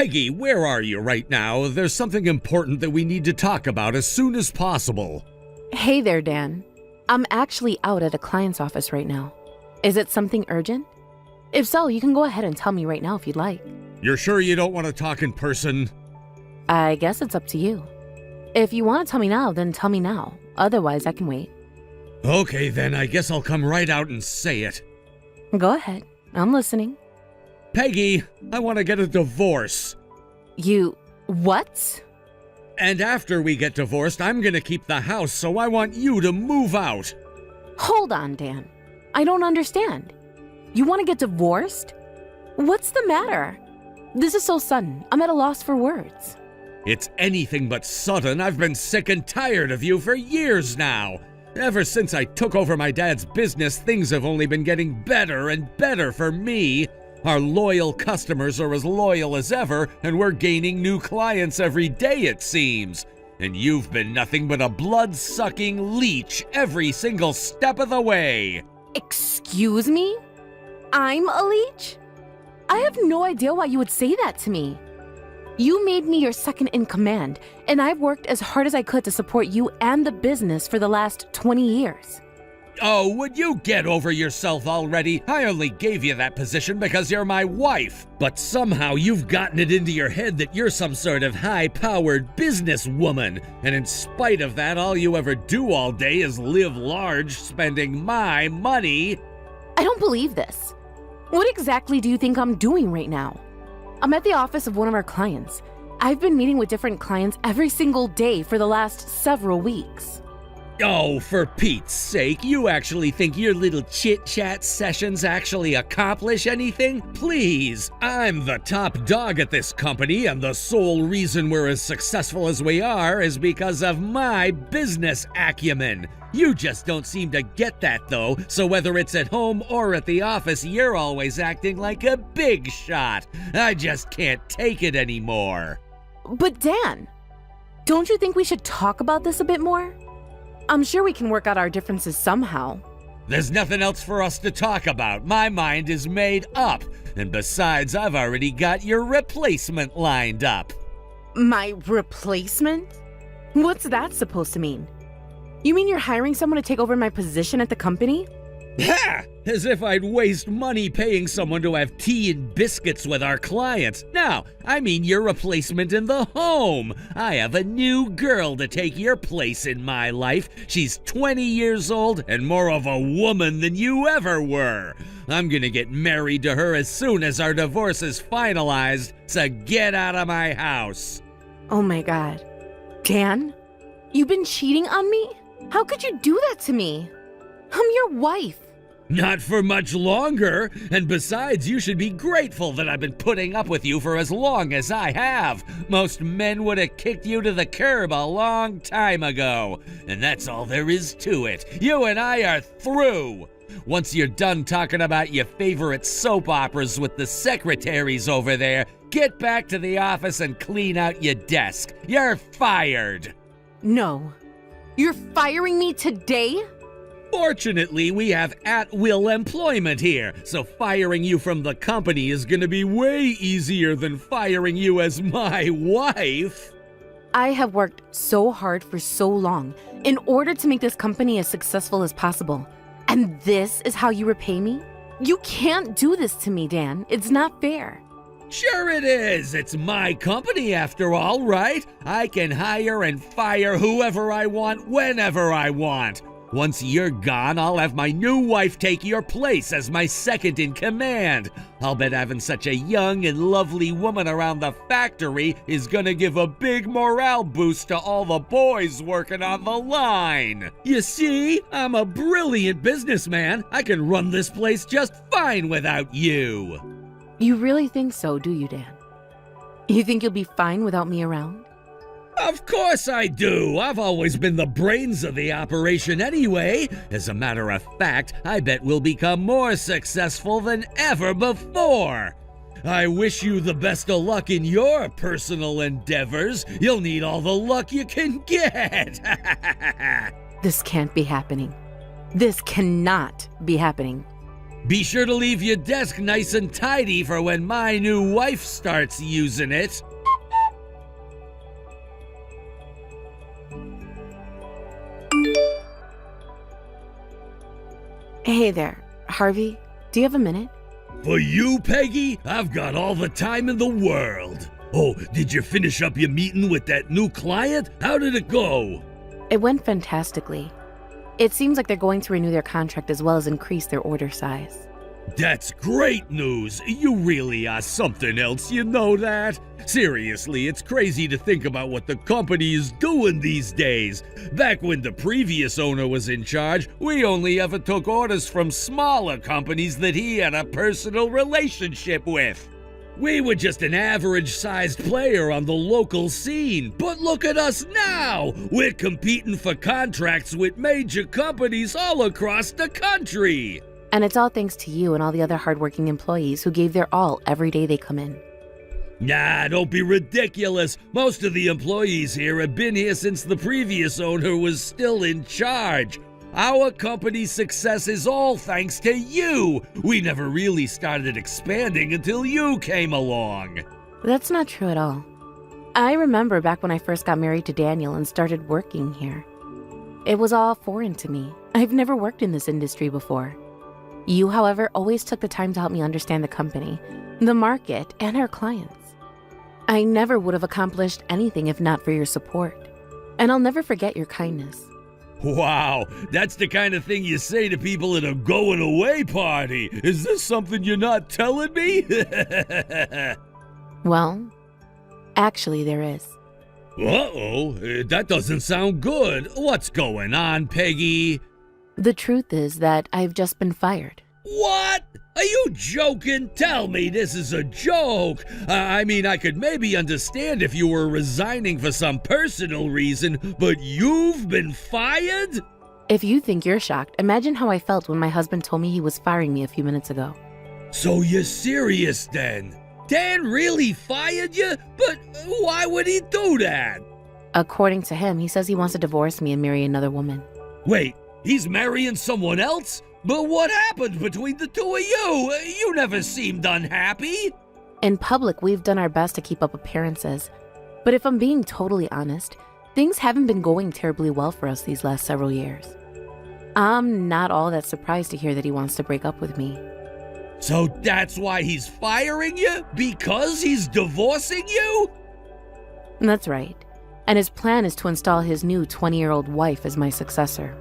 Peggy, where are you right now? There's something important that we need to talk about as soon as possible. Hey there, Dan. I'm actually out at a client's office right now. Is it something urgent? If so, you can go ahead and tell me right now if you'd like. You're sure you don't want to talk in person? I guess it's up to you. If you want to tell me now, then tell me now. Otherwise, I can wait. Okay, then I guess I'll come right out and say it. Go ahead. I'm listening. Peggy, I want to get a divorce. You... what? And after we get divorced, I'm gonna keep the house, so I want you to move out. Hold on, Dan. I don't understand. You want to get divorced? What's the matter? This is so sudden. I'm at a loss for words. It's anything but sudden. I've been sick and tired of you for years now. Ever since I took over my dad's business, things have only been getting better and better for me. Our loyal customers are as loyal as ever, and we're gaining new clients every day, it seems. And you've been nothing but a blood-sucking leech every single step of the way. Excuse me? I'm a leech? I have no idea why you would say that to me. You made me your second in command, and I've worked as hard as I could to support you and the business for the last 20 years. Oh, would you get over yourself already? I only gave you that position because you're my wife. But somehow you've gotten it into your head that you're some sort of high-powered businesswoman. And in spite of that, all you ever do all day is live large, spending my money. I don't believe this. What exactly do you think I'm doing right now? I'm at the office of one of our clients. I've been meeting with different clients every single day for the last several weeks. Oh, for Pete's sake, you actually think your little chit-chat sessions actually accomplish anything? Please, I'm the top dog at this company, and the sole reason we're as successful as we are is because of my business acumen. You just don't seem to get that, though, so whether it's at home or at the office, you're always acting like a big shot. I just can't take it anymore. But Dan, don't you think we should talk about this a bit more? I'm sure we can work out our differences somehow. There's nothing else for us to talk about. My mind is made up. And besides, I've already got your replacement lined up. My replacement? What's that supposed to mean? You mean you're hiring someone to take over my position at the company? Ha! As if I'd waste money paying someone to have tea and biscuits with our clients. No, I mean your replacement in the home. I have a new girl to take your place in my life. She's 20 years old and more of a woman than you ever were. I'm gonna get married to her as soon as our divorce is finalized, so get out of my house. Oh my God. Dan, you've been cheating on me? How could you do that to me? I'm your wife. Not for much longer. And besides, you should be grateful that I've been putting up with you for as long as I have. Most men would have kicked you to the curb a long time ago. And that's all there is to it. You and I are through. Once you're done talking about your favorite soap operas with the secretaries over there, get back to the office and clean out your desk. You're fired. No. You're firing me today? Fortunately, we have at-will employment here, so firing you from the company is gonna be way easier than firing you as my wife. I have worked so hard for so long in order to make this company as successful as possible. And this is how you repay me? You can't do this to me, Dan. It's not fair. Sure it is. It's my company after all, right? I can hire and fire whoever I want whenever I want. Once you're gone, I'll have my new wife take your place as my second in command. I'll bet having such a young and lovely woman around the factory is gonna give a big morale boost to all the boys working on the line. You see, I'm a brilliant businessman. I can run this place just fine without you. You really think so, do you, Dan? You think you'll be fine without me around? Of course I do. I've always been the brains of the operation anyway. As a matter of fact, I bet we'll become more successful than ever before. I wish you the best of luck in your personal endeavors. You'll need all the luck you can get. This can't be happening. This cannot be happening. Be sure to leave your desk nice and tidy for when my new wife starts using it. Hey there, Harvey. Do you have a minute? For you, Peggy, I've got all the time in the world. Oh, did you finish up your meeting with that new client? How did it go? It went fantastically. It seems like they're going to renew their contract as well as increase their order size. That's great news. You really are something else, you know that? Seriously, it's crazy to think about what the company is doing these days. Back when the previous owner was in charge, we only ever took orders from smaller companies that he had a personal relationship with. We were just an average-sized player on the local scene, but look at us now! We're competing for contracts with major companies all across the country! And it's all thanks to you and all the other hardworking employees who gave their all every day they come in. Nah, don't be ridiculous. Most of the employees here have been here since the previous owner was still in charge. Our company's success is all thanks to you. We never really started expanding until you came along. That's not true at all. I remember back when I first got married to Daniel and started working here. It was all foreign to me. I've never worked in this industry before. You, however, always took the time to help me understand the company, the market, and our clients. I never would have accomplished anything if not for your support. And I'll never forget your kindness. Wow, that's the kind of thing you say to people at a going-away party. Is this something you're not telling me? Well, actually there is. Uh-oh, that doesn't sound good. What's going on, Peggy? The truth is that I've just been fired. What? Are you joking? Tell me this is a joke. I mean, I could maybe understand if you were resigning for some personal reason, but you've been fired? If you think you're shocked, imagine how I felt when my husband told me he was firing me a few minutes ago. So you're serious then? Dan really fired you? But why would he do that? According to him, he says he wants to divorce me and marry another woman. Wait, he's marrying someone else? But what happened between the two of you? You never seemed unhappy. In public, we've done our best to keep up appearances. But if I'm being totally honest, things haven't been going terribly well for us these last several years. I'm not all that surprised to hear that he wants to break up with me. So that's why he's firing you? Because he's divorcing you? That's right. And his plan is to install his new 20-year-old wife as my successor.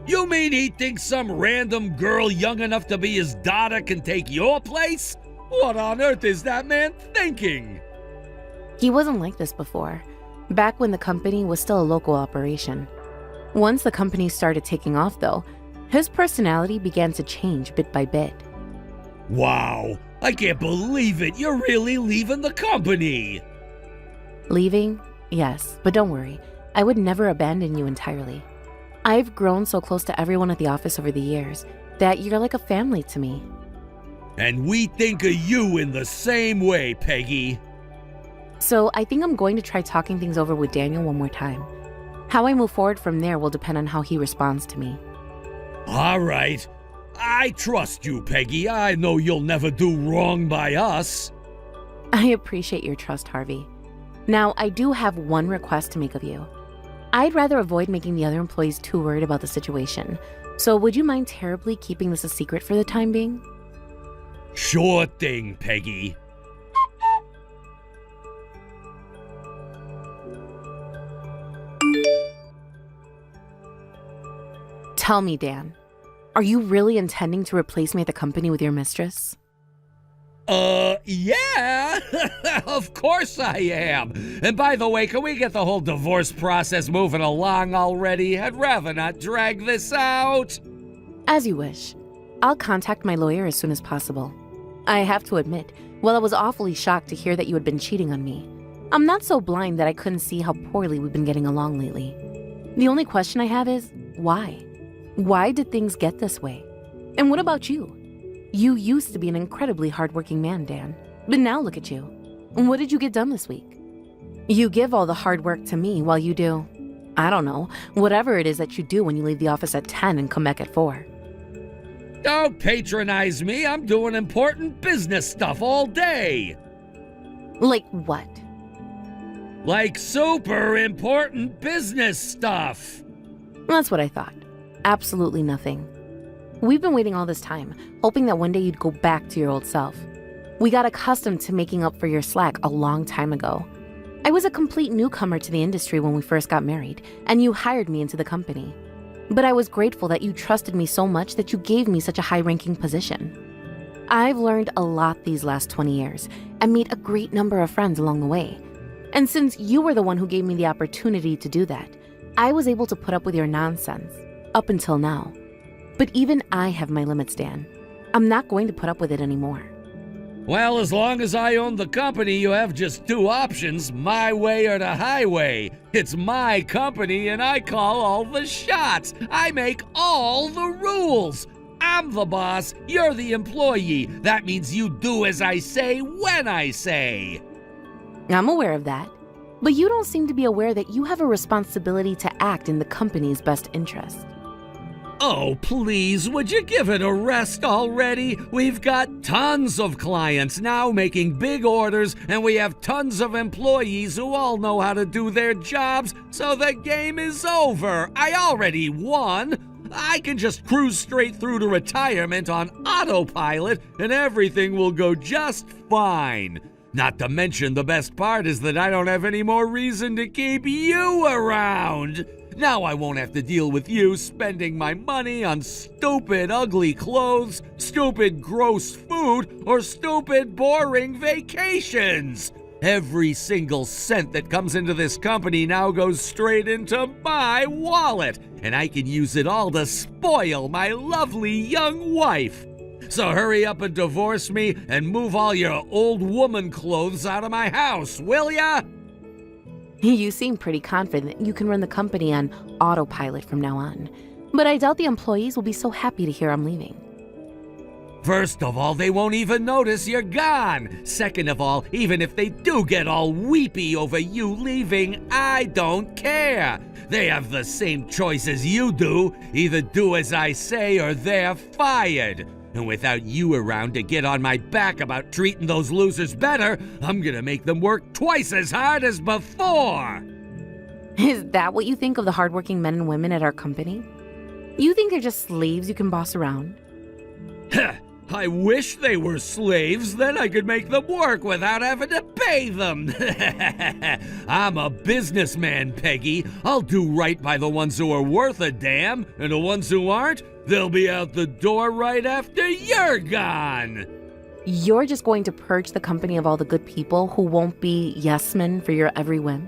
You mean he thinks some random girl young enough to be his daughter can take your place? What on earth is that man thinking? He wasn't like this before, back when the company was still a local operation. Once the company started taking off, though, his personality began to change bit by bit. Wow, I can't believe it. You're really leaving the company. Leaving? Yes, but don't worry. I would never abandon you entirely. I've grown so close to everyone at the office over the years that you're like a family to me. And we think of you in the same way, Peggy. So I think I'm going to try talking things over with Daniel one more time. How I move forward from there will depend on how he responds to me. All right. I trust you, Peggy. I know you'll never do wrong by us. I appreciate your trust, Harvey. Now, I do have one request to make of you. I'd rather avoid making the other employees too worried about the situation. So would you mind terribly keeping this a secret for the time being? Sure thing, Peggy. Tell me, Dan, are you really intending to replace me at the company with your mistress? Yeah, of course I am. And by the way, can we get the whole divorce process moving along already? I'd rather not drag this out. As you wish. I'll contact my lawyer as soon as possible. I have to admit, while I was awfully shocked to hear that you had been cheating on me, I'm not so blind that I couldn't see how poorly we've been getting along lately. The only question I have is, why? Why did things get this way? And what about you? You used to be an incredibly hardworking man, Dan. But now look at you. What did you get done this week? You give all the hard work to me while you do, I don't know, whatever it is that you do when you leave the office at 10 and come back at 4. Don't patronize me. I'm doing important business stuff all day. Like what? Like super important business stuff. That's what I thought. Absolutely nothing. We've been waiting all this time, hoping that one day you'd go back to your old self. We got accustomed to making up for your slack a long time ago. I was a complete newcomer to the industry when we first got married, and you hired me into the company. But I was grateful that you trusted me so much that you gave me such a high-ranking position. I've learned a lot these last 20 years and made a great number of friends along the way. And since you were the one who gave me the opportunity to do that, I was able to put up with your nonsense, up until now. But even I have my limits, Dan. I'm not going to put up with it anymore. Well, as long as I own the company, you have just two options, my way or the highway. It's my company and I call all the shots. I make all the rules. I'm the boss, you're the employee. That means you do as I say when I say. I'm aware of that, but you don't seem to be aware that you have a responsibility to act in the company's best interest. Oh, please, would you give it a rest already? We've got tons of clients now making big orders, and we have tons of employees who all know how to do their jobs, so the game is over. I already won. I can just cruise straight through to retirement on autopilot, and everything will go just fine. Not to mention the best part is that I don't have any more reason to keep you around. Now I won't have to deal with you spending my money on stupid, ugly clothes, stupid, gross food, or stupid, boring vacations. Every single cent that comes into this company now goes straight into my wallet, and I can use it all to spoil my lovely young wife. So hurry up and divorce me and move all your old woman clothes out of my house, will ya? You seem pretty confident you can run the company on autopilot from now on, but I doubt the employees will be so happy to hear I'm leaving. First of all, they won't even notice you're gone. Second of all, even if they do get all weepy over you leaving, I don't care. They have the same choice as you do. Either do as I say or they're fired. And without you around to get on my back about treating those losers better, I'm gonna make them work twice as hard as before. Is that what you think of the hardworking men and women at our company? You think they're just slaves you can boss around? Heh, I wish they were slaves, then I could make them work without having to pay them. I'm a businessman, Peggy. I'll do right by the ones who are worth a damn, and the ones who aren't, they'll be out the door right after you're gone. You're just going to purge the company of all the good people who won't be yes men for your every whim?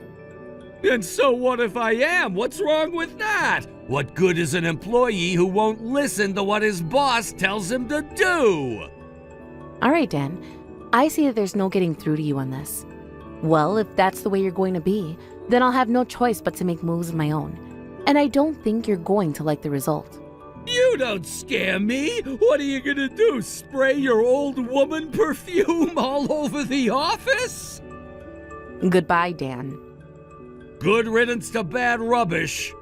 And so what if I am? What's wrong with that? What good is an employee who won't listen to what his boss tells him to do? All right, Dan. I see that there's no getting through to you on this. Well, if that's the way you're going to be, then I'll have no choice but to make moves of my own. And I don't think you're going to like the result. You don't scare me. What are you gonna do? Spray your old woman perfume all over the office? Goodbye, Dan. Good riddance to bad rubbish.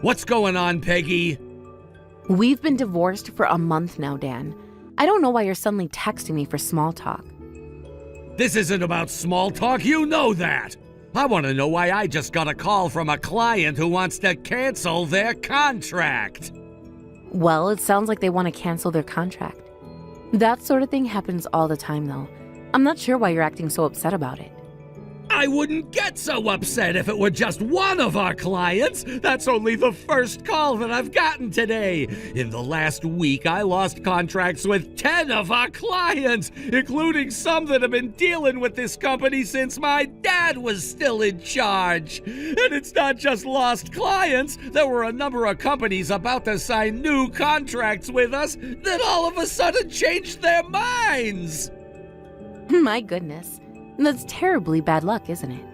What's going on, Peggy? We've been divorced for a month now, Dan. I don't know why you're suddenly texting me for small talk. This isn't about small talk, you know that. I want to know why I just got a call from a client who wants to cancel their contract. Well, it sounds like they want to cancel their contract. That sort of thing happens all the time, though. I'm not sure why you're acting so upset about it. I wouldn't get so upset if it were just one of our clients. That's only the first call that I've gotten today. In the last week, I lost contracts with 10 of our clients, including some that have been dealing with this company since my dad was still in charge. And it's not just lost clients. There were a number of companies about to sign new contracts with us that all of a sudden changed their minds. My goodness. That's terribly bad luck, isn't it?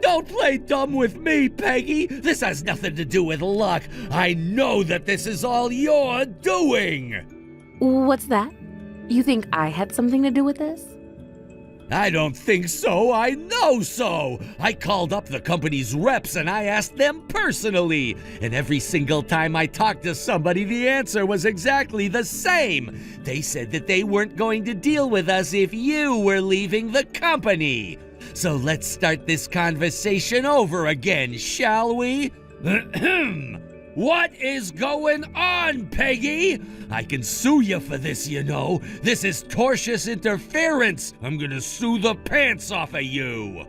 Don't play dumb with me, Peggy. This has nothing to do with luck. I know that this is all you're doing. What's that? You think I had something to do with this? I don't think so. I know so. I called up the company's reps and I asked them personally. And every single time I talked to somebody, the answer was exactly the same. They said that they weren't going to deal with us if you were leaving the company. So let's start this conversation over again, shall we? What is going on, Peggy? I can sue you for this, you know. This is tortious interference. I'm gonna sue the pants off of you.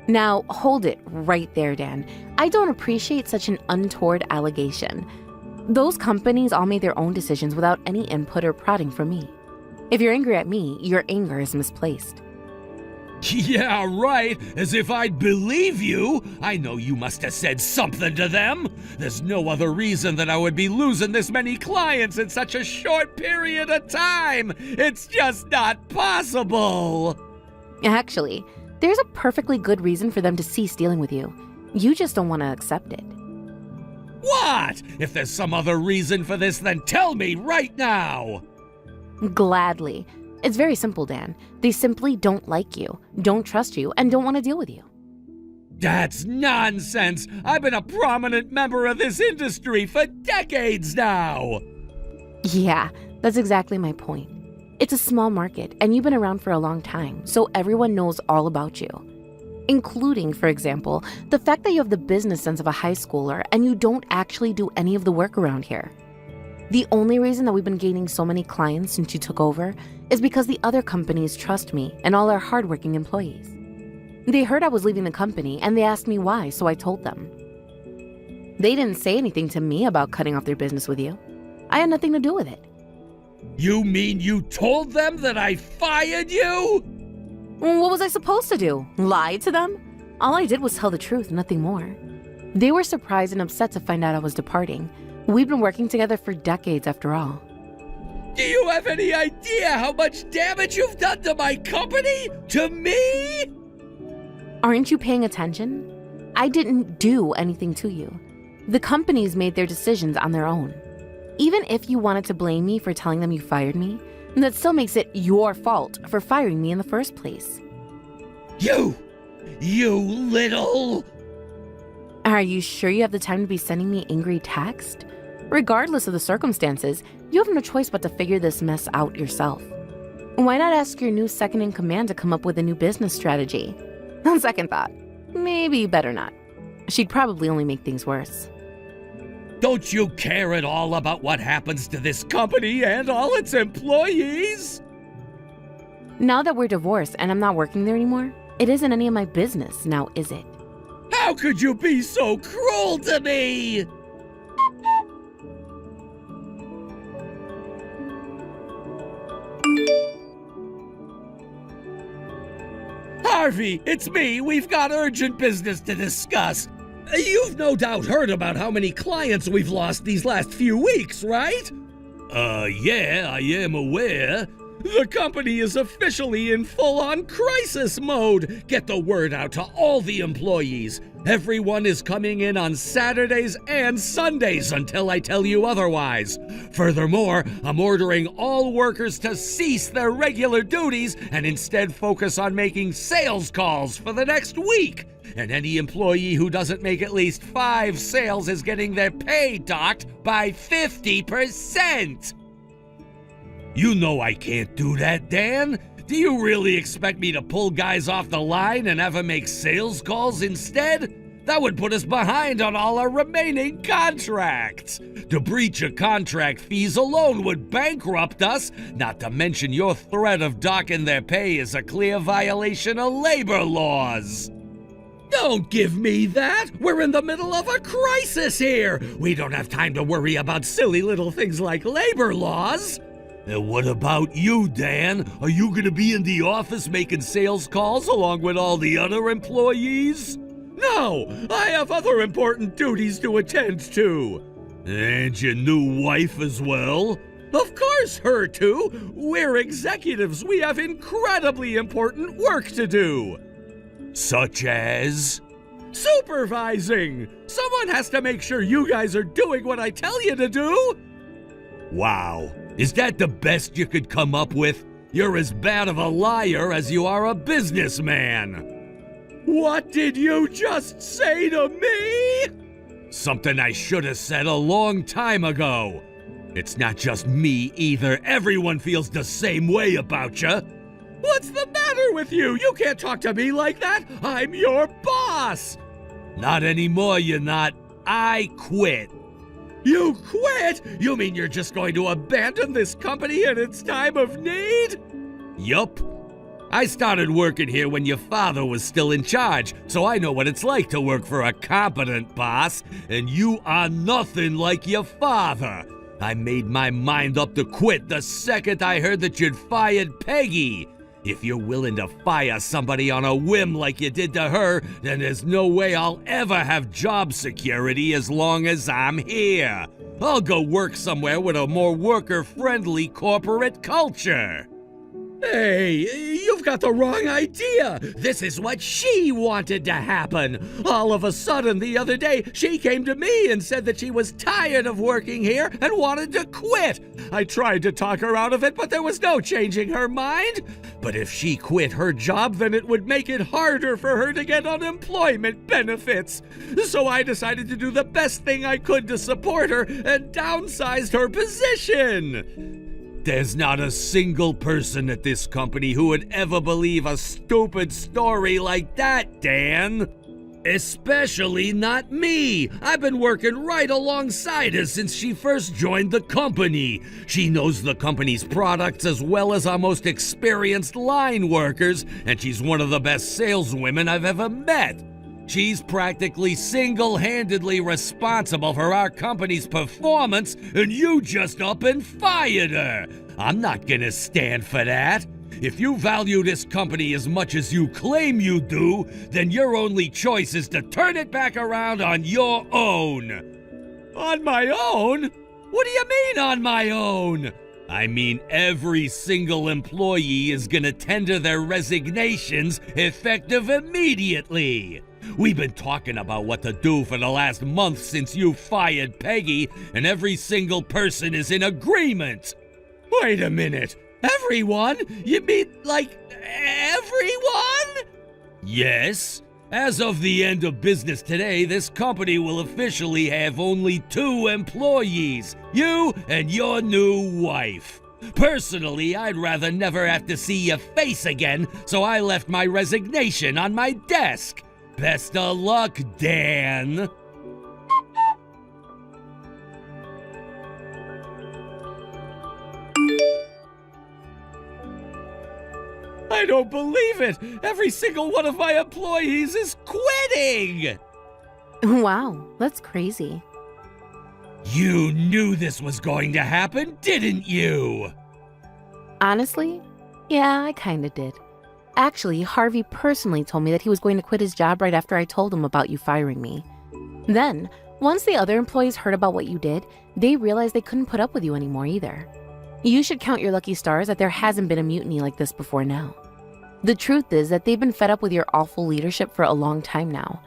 Now, hold it right there, Dan. I don't appreciate such an untoward allegation. Those companies all made their own decisions without any input or prodding from me. If you're angry at me, your anger is misplaced. Yeah, right. As if I'd believe you. I know you must have said something to them. There's no other reason that I would be losing this many clients in such a short period of time. It's just not possible. Actually, there's a perfectly good reason for them to cease dealing with you. You just don't want to accept it. What? If there's some other reason for this, then tell me right now. Gladly. It's very simple, Dan. They simply don't like you, don't trust you, and don't want to deal with you. That's nonsense. I've been a prominent member of this industry for decades now. Yeah, that's exactly my point. It's a small market, and you've been around for a long time, so everyone knows all about you. Including, for example, the fact that you have the business sense of a high schooler and you don't actually do any of the work around here. The only reason that we've been gaining so many clients since you took over is because the other companies trust me and all our hardworking employees. They heard I was leaving the company and they asked me why, so I told them. They didn't say anything to me about cutting off their business with you. I had nothing to do with it. You mean you told them that I fired you? What was I supposed to do? Lie to them? All I did was tell the truth, nothing more. They were surprised and upset to find out I was departing. We've been working together for decades after all. Do you have any idea how much damage you've done to my company? To me? Aren't you paying attention? I didn't do anything to you. The companies made their decisions on their own. Even if you wanted to blame me for telling them you fired me, that still makes it your fault for firing me in the first place. You little... Are you sure you have the time to be sending me angry text? Regardless of the circumstances, you have no choice but to figure this mess out yourself. Why not ask your new second-in-command to come up with a new business strategy? On second thought, maybe you better not. She'd probably only make things worse. Don't you care at all about what happens to this company and all its employees? Now that we're divorced and I'm not working there anymore, it isn't any of my business now, is it? How could you be so cruel to me? Harvey, it's me. We've got urgent business to discuss. You've no doubt heard about how many clients we've lost these last few weeks, right? Yeah, I am aware. The company is officially in full-on crisis mode. Get the word out to all the employees. Everyone is coming in on Saturdays and Sundays until I tell you otherwise. Furthermore, I'm ordering all workers to cease their regular duties and instead focus on making sales calls for the next week. And any employee who doesn't make at least 5 sales is getting their pay docked by 50%. You know I can't do that, Dan. Do you really expect me to pull guys off the line and have them make sales calls instead? That would put us behind on all our remaining contracts. To breach of contract fees alone would bankrupt us, not to mention your threat of docking their pay is a clear violation of labor laws. Don't give me that! We're in the middle of a crisis here! We don't have time to worry about silly little things like labor laws! And what about you, Dan? Are you gonna be in the office making sales calls along with all the other employees? No! I have other important duties to attend to! And your new wife as well? Of course, her too! We're executives, we have incredibly important work to do! Such as? Supervising! Someone has to make sure you guys are doing what I tell you to do! Wow, is that the best you could come up with? You're as bad of a liar as you are a businessman! What did you just say to me? Something I should have said a long time ago. It's not just me either. Everyone feels the same way about you. What's the matter with you? You can't talk to me like that. I'm your boss. Not anymore, you're not. I quit. You quit? You mean you're just going to abandon this company in its time of need? Yup. I started working here when your father was still in charge, so I know what it's like to work for a competent boss, and you are nothing like your father. I made my mind up to quit the second I heard that you'd fired Peggy. If you're willing to fire somebody on a whim like you did to her, then there's no way I'll ever have job security as long as I'm here. I'll go work somewhere with a more worker-friendly corporate culture. Hey, you've got the wrong idea. This is what she wanted to happen. All of a sudden, the other day, she came to me and said that she was tired of working here and wanted to quit. I tried to talk her out of it, but there was no changing her mind. But if she quit her job, then it would make it harder for her to get unemployment benefits. So I decided to do the best thing I could to support her and downsized her position. There's not a single person at this company who would ever believe a stupid story like that, Dan. Especially not me. I've been working right alongside her since she first joined the company. She knows the company's products as well as our most experienced line workers, and she's one of the best saleswomen I've ever met. She's practically single-handedly responsible for our company's performance, and you just up and fired her. I'm not gonna stand for that. If you value this company as much as you claim you do, then your only choice is to turn it back around on your own. On my own? What do you mean on my own? I mean, every single employee is gonna tender their resignations effective immediately. We've been talking about what to do for the last month since you fired Peggy, and every single person is in agreement. Wait a minute. Everyone? You mean, like, everyone? Yes. As of the end of business today, this company will officially have only 2 employees, you and your new wife. Personally, I'd rather never have to see your face again, so I left my resignation on my desk. Best of luck, Dan. I don't believe it! Every single one of my employees is quitting! Wow, that's crazy. You knew this was going to happen, didn't you? Honestly, yeah, I kinda did. Actually, Harvey personally told me that he was going to quit his job right after I told him about you firing me. Then, once the other employees heard about what you did, they realized they couldn't put up with you anymore either. You should count your lucky stars that there hasn't been a mutiny like this before now. The truth is that they've been fed up with your awful leadership for a long time now.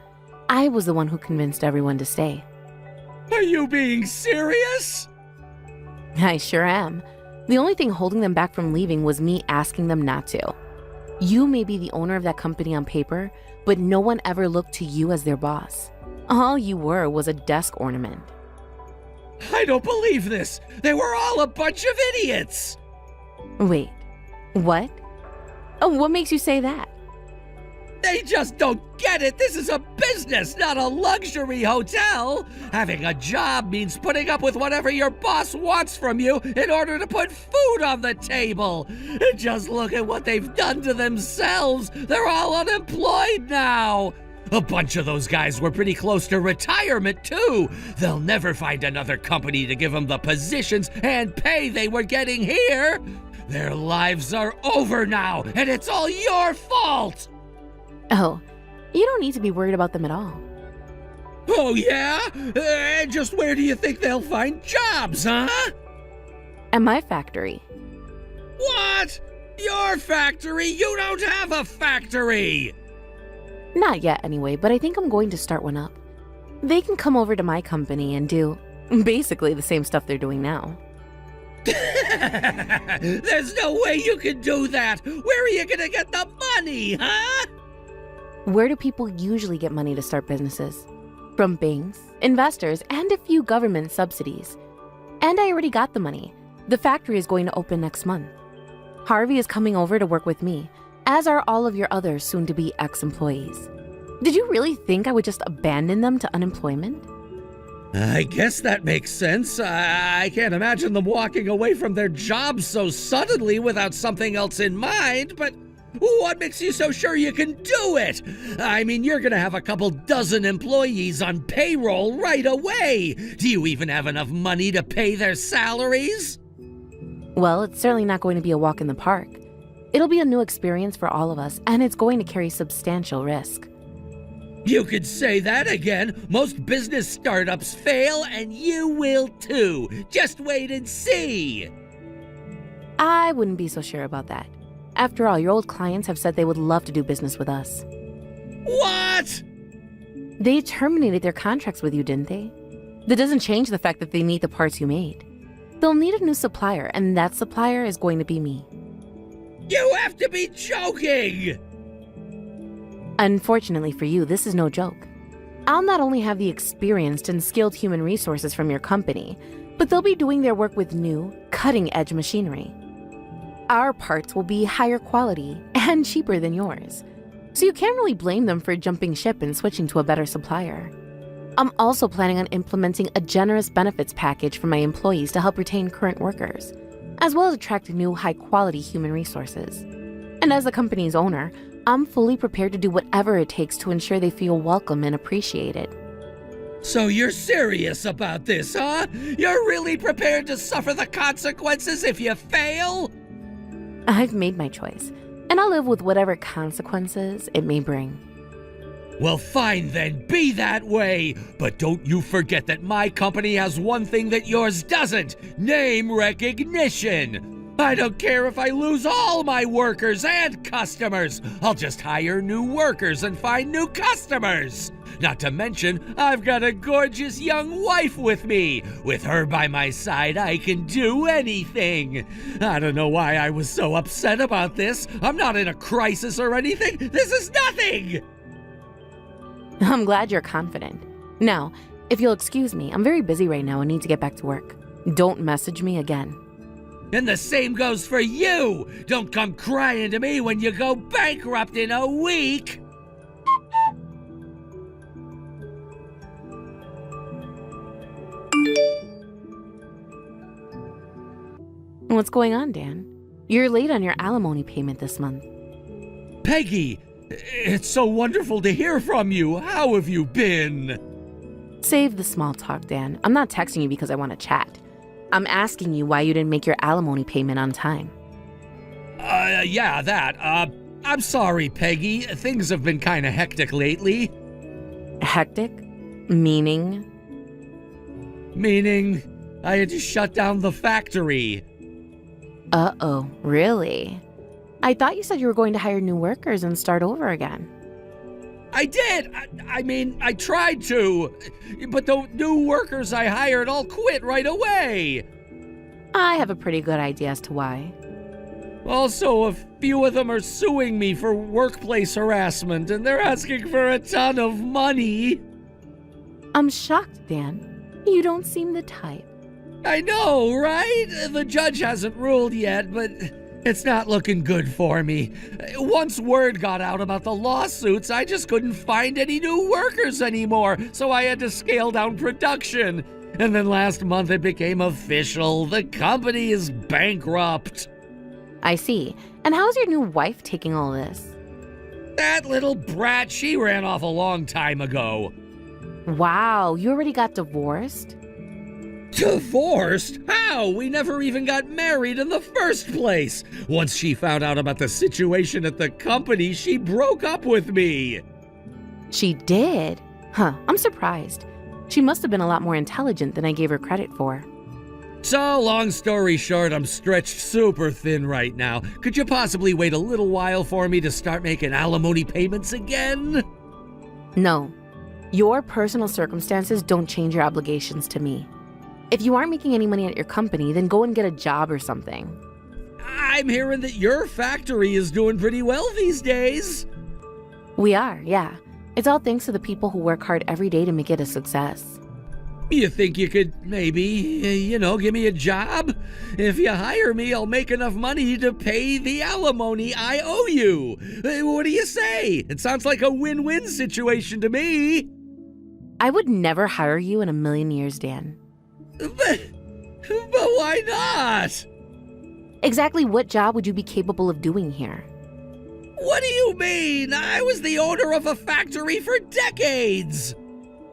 I was the one who convinced everyone to stay. Are you being serious? I sure am. The only thing holding them back from leaving was me asking them not to. You may be the owner of that company on paper, but no one ever looked to you as their boss. All you were was a desk ornament. I don't believe this! They were all a bunch of idiots! Wait, what? Oh, what makes you say that? They just don't get it! This is a business, not a luxury hotel! Having a job means putting up with whatever your boss wants from you in order to put food on the table! And just look at what they've done to themselves! They're all unemployed now! A bunch of those guys were pretty close to retirement, too! They'll never find another company to give them the positions and pay they were getting here! Their lives are over now, and it's all your fault! Oh, you don't need to be worried about them at all. Oh, yeah? And just where do you think they'll find jobs, huh? At my factory. What? Your factory? You don't have a factory! Not yet anyway, but I think I'm going to start one up. They can come over to my company and do basically the same stuff they're doing now. There's no way you can do that! Where are you gonna get the money, huh? Where do people usually get money to start businesses? From banks, investors, and a few government subsidies. And I already got the money. The factory is going to open next month. Harvey is coming over to work with me, as are all of your other soon-to-be ex-employees. Did you really think I would just abandon them to unemployment? I guess that makes sense. I can't imagine them walking away from their jobs so suddenly without something else in mind, but what makes you so sure you can do it? I mean, you're gonna have a couple dozen employees on payroll right away. Do you even have enough money to pay their salaries? Well, it's certainly not going to be a walk in the park. It'll be a new experience for all of us, and it's going to carry substantial risk. You could say that again. Most business startups fail, and you will too. Just wait and see. I wouldn't be so sure about that. After all, your old clients have said they would love to do business with us. What? They terminated their contracts with you, didn't they? That doesn't change the fact that they need the parts you made. They'll need a new supplier, and that supplier is going to be me. You have to be joking! Unfortunately for you, this is no joke. I'll not only have the experienced and skilled human resources from your company, but they'll be doing their work with new, cutting-edge machinery. Our parts will be higher quality and cheaper than yours, so you can't really blame them for jumping ship and switching to a better supplier. I'm also planning on implementing a generous benefits package for my employees to help retain current workers, as well as attract new high-quality human resources. And as the company's owner, I'm fully prepared to do whatever it takes to ensure they feel welcome and appreciated. So you're serious about this, huh? You're really prepared to suffer the consequences if you fail? I've made my choice, and I'll live with whatever consequences it may bring. Well, fine then, be that way. But don't you forget that my company has one thing that yours doesn't: name recognition. I don't care if I lose all my workers and customers. I'll just hire new workers and find new customers. Not to mention, I've got a gorgeous young wife with me. With her by my side, I can do anything. I don't know why I was so upset about this. I'm not in a crisis or anything. This is nothing. I'm glad you're confident. Now, if you'll excuse me, I'm very busy right now and need to get back to work. Don't message me again. And the same goes for you. Don't come crying to me when you go bankrupt in a week. What's going on, Dan? You're late on your alimony payment this month. Peggy, it's so wonderful to hear from you. How have you been? Save the small talk, Dan. I'm not texting you because I want to chat. I'm asking you why you didn't make your alimony payment on time. Yeah, that. I'm sorry, Peggy. Things have been kind of hectic lately. Hectic? Meaning? Meaning, I had to shut down the factory. Uh-oh, really? I thought you said you were going to hire new workers and start over again. I did! I mean, I tried to, but the new workers I hired all quit right away! I have a pretty good idea as to why. Also, a few of them are suing me for workplace harassment, and they're asking for a ton of money. I'm shocked, Dan. You don't seem the type. I know, right? The judge hasn't ruled yet, but it's not looking good for me. Once word got out about the lawsuits, I just couldn't find any new workers anymore, so I had to scale down production. And then last month it became official. The company is bankrupt. I see. And how's your new wife taking all this? That little brat, she ran off a long time ago. Wow, you already got divorced? Divorced? How? We never even got married in the first place. Once she found out about the situation at the company, she broke up with me. She did? Huh, I'm surprised. She must have been a lot more intelligent than I gave her credit for. So, long story short, I'm stretched super thin right now. Could you possibly wait a little while for me to start making alimony payments again? No. Your personal circumstances don't change your obligations to me. If you aren't making any money at your company, then go and get a job or something. I'm hearing that your factory is doing pretty well these days. We are, yeah. It's all thanks to the people who work hard every day to make it a success. You think you could maybe, give me a job? If you hire me, I'll make enough money to pay the alimony I owe you. What do you say? It sounds like a win-win situation to me. I would never hire you in a million years, Dan. But why not? Exactly what job would you be capable of doing here? What do you mean? I was the owner of a factory for decades.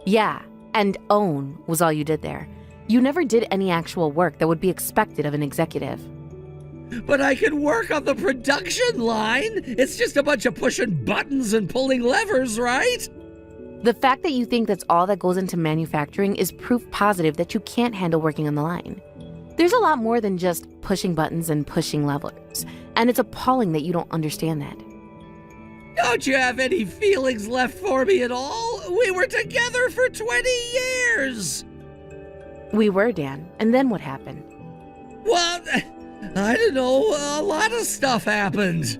Yeah, and own was all you did there. You never did any actual work that would be expected of an executive. But I can work on the production line. It's just a bunch of pushing buttons and pulling levers, right? The fact that you think that's all that goes into manufacturing is proof positive that you can't handle working on the line. There's a lot more than just pushing buttons and pushing levers, and it's appalling that you don't understand that. Don't you have any feelings left for me at all? We were together for 20 years! We were, Dan, and then what happened? Well, I don't know, a lot of stuff happened.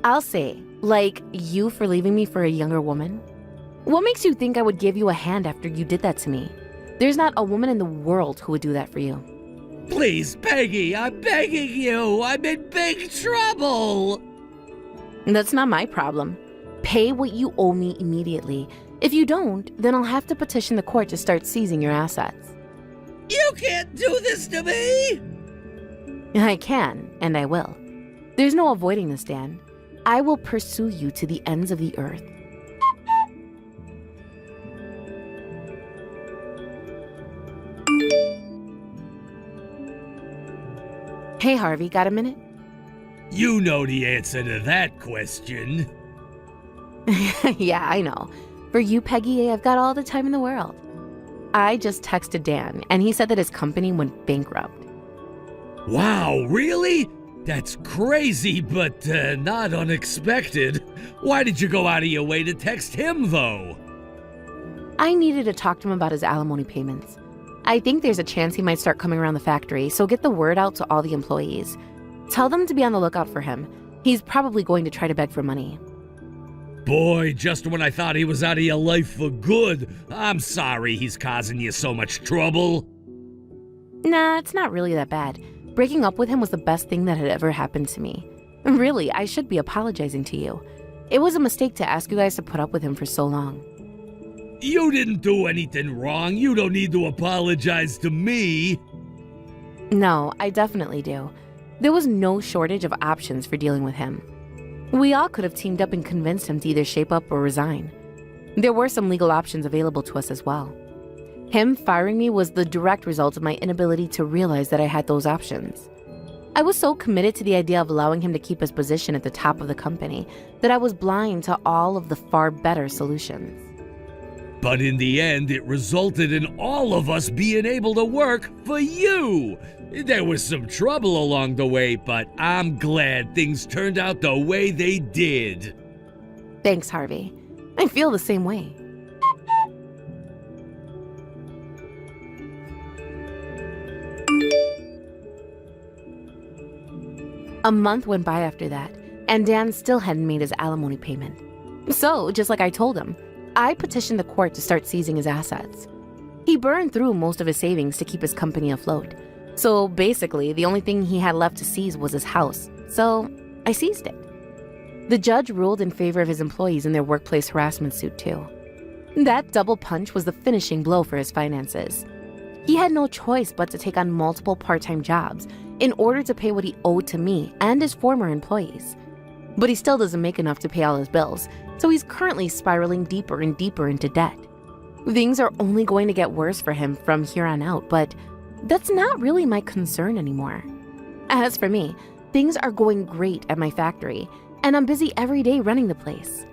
I'll say, like you for leaving me for a younger woman? What makes you think I would give you a hand after you did that to me? There's not a woman in the world who would do that for you. Please, Peggy, I'm begging you. I'm in big trouble. That's not my problem. Pay what you owe me immediately. If you don't, then I'll have to petition the court to start seizing your assets. You can't do this to me! I can, and I will. There's no avoiding this, Dan. I will pursue you to the ends of the earth. Hey, Harvey, got a minute? You know the answer to that question. Yeah, I know. For you, Peggy, I've got all the time in the world. I just texted Dan, and he said that his company went bankrupt. Wow, really? That's crazy, but not unexpected. Why did you go out of your way to text him, though? I needed to talk to him about his alimony payments. I think there's a chance he might start coming around the factory, so get the word out to all the employees. Tell them to be on the lookout for him. He's probably going to try to beg for money. Boy, just when I thought he was out of your life for good. I'm sorry he's causing you so much trouble. Nah, it's not really that bad. Breaking up with him was the best thing that had ever happened to me. Really, I should be apologizing to you. It was a mistake to ask you guys to put up with him for so long. You didn't do anything wrong. You don't need to apologize to me. No, I definitely do. There was no shortage of options for dealing with him. We all could have teamed up and convinced him to either shape up or resign. There were some legal options available to us as well. Him firing me was the direct result of my inability to realize that I had those options. I was so committed to the idea of allowing him to keep his position at the top of the company that I was blind to all of the far better solutions. But in the end, it resulted in all of us being able to work for you. There was some trouble along the way, but I'm glad things turned out the way they did. Thanks, Harvey. I feel the same way. A month went by after that, and Dan still hadn't made his alimony payment. So, just like I told him, I petitioned the court to start seizing his assets. He burned through most of his savings to keep his company afloat. So basically, the only thing he had left to seize was his house. So I seized it. The judge ruled in favor of his employees in their workplace harassment suit too. That double punch was the finishing blow for his finances. He had no choice but to take on multiple part-time jobs in order to pay what he owed to me and his former employees. But he still doesn't make enough to pay all his bills, so he's currently spiraling deeper and deeper into debt. Things are only going to get worse for him from here on out, but that's not really my concern anymore. As for me, things are going great at my factory, and I'm busy every day running the place.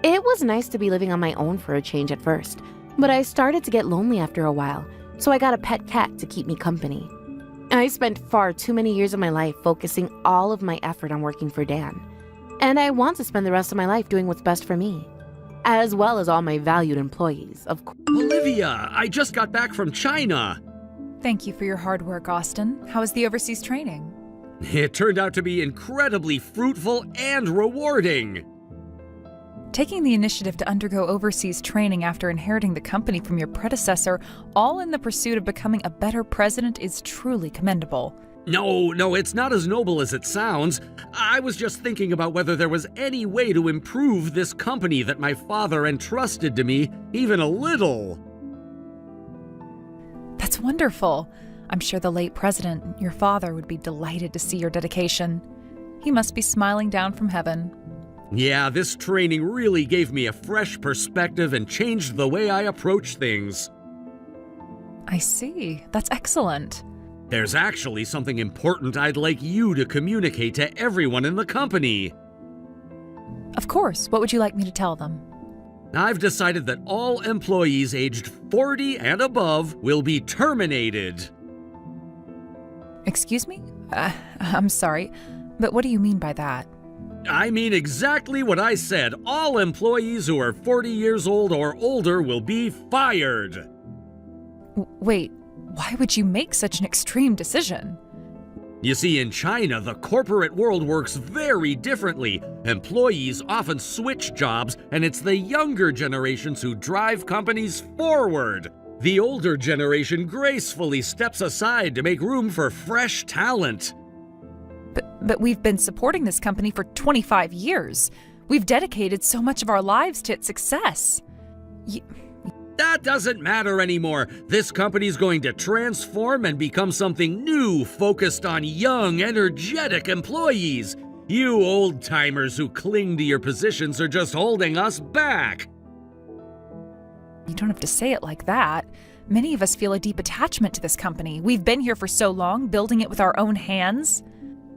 It was nice to be living on my own for a change at first, but I started to get lonely after a while, so I got a pet cat to keep me company. I spent far too many years of my life focusing all of my effort on working for Dan, and I want to spend the rest of my life doing what's best for me, as well as all my valued employees, of course. Olivia, I just got back from China. Thank you for your hard work, Austin. How was the overseas training? It turned out to be incredibly fruitful and rewarding. Taking the initiative to undergo overseas training after inheriting the company from your predecessor, all in the pursuit of becoming a better president, is truly commendable. No, it's not as noble as it sounds. I was just thinking about whether there was any way to improve this company that my father entrusted to me, even a little. That's wonderful. I'm sure the late president, your father, would be delighted to see your dedication. He must be smiling down from heaven. Yeah, this training really gave me a fresh perspective and changed the way I approach things. I see. That's excellent. There's actually something important I'd like you to communicate to everyone in the company. Of course. What would you like me to tell them? I've decided that all employees aged 40 and above will be terminated. Excuse me? I'm sorry, but what do you mean by that? I mean exactly what I said. All employees who are 40 years old or older will be fired. Wait, why would you make such an extreme decision? You see, in China, the corporate world works very differently. Employees often switch jobs, and it's the younger generations who drive companies forward. The older generation gracefully steps aside to make room for fresh talent. But we've been supporting this company for 25 years. We've dedicated so much of our lives to its success. That doesn't matter anymore. This company's going to transform and become something new, focused on young, energetic employees. You old-timers who cling to your positions are just holding us back. You don't have to say it like that. Many of us feel a deep attachment to this company. We've been here for so long, building it with our own hands.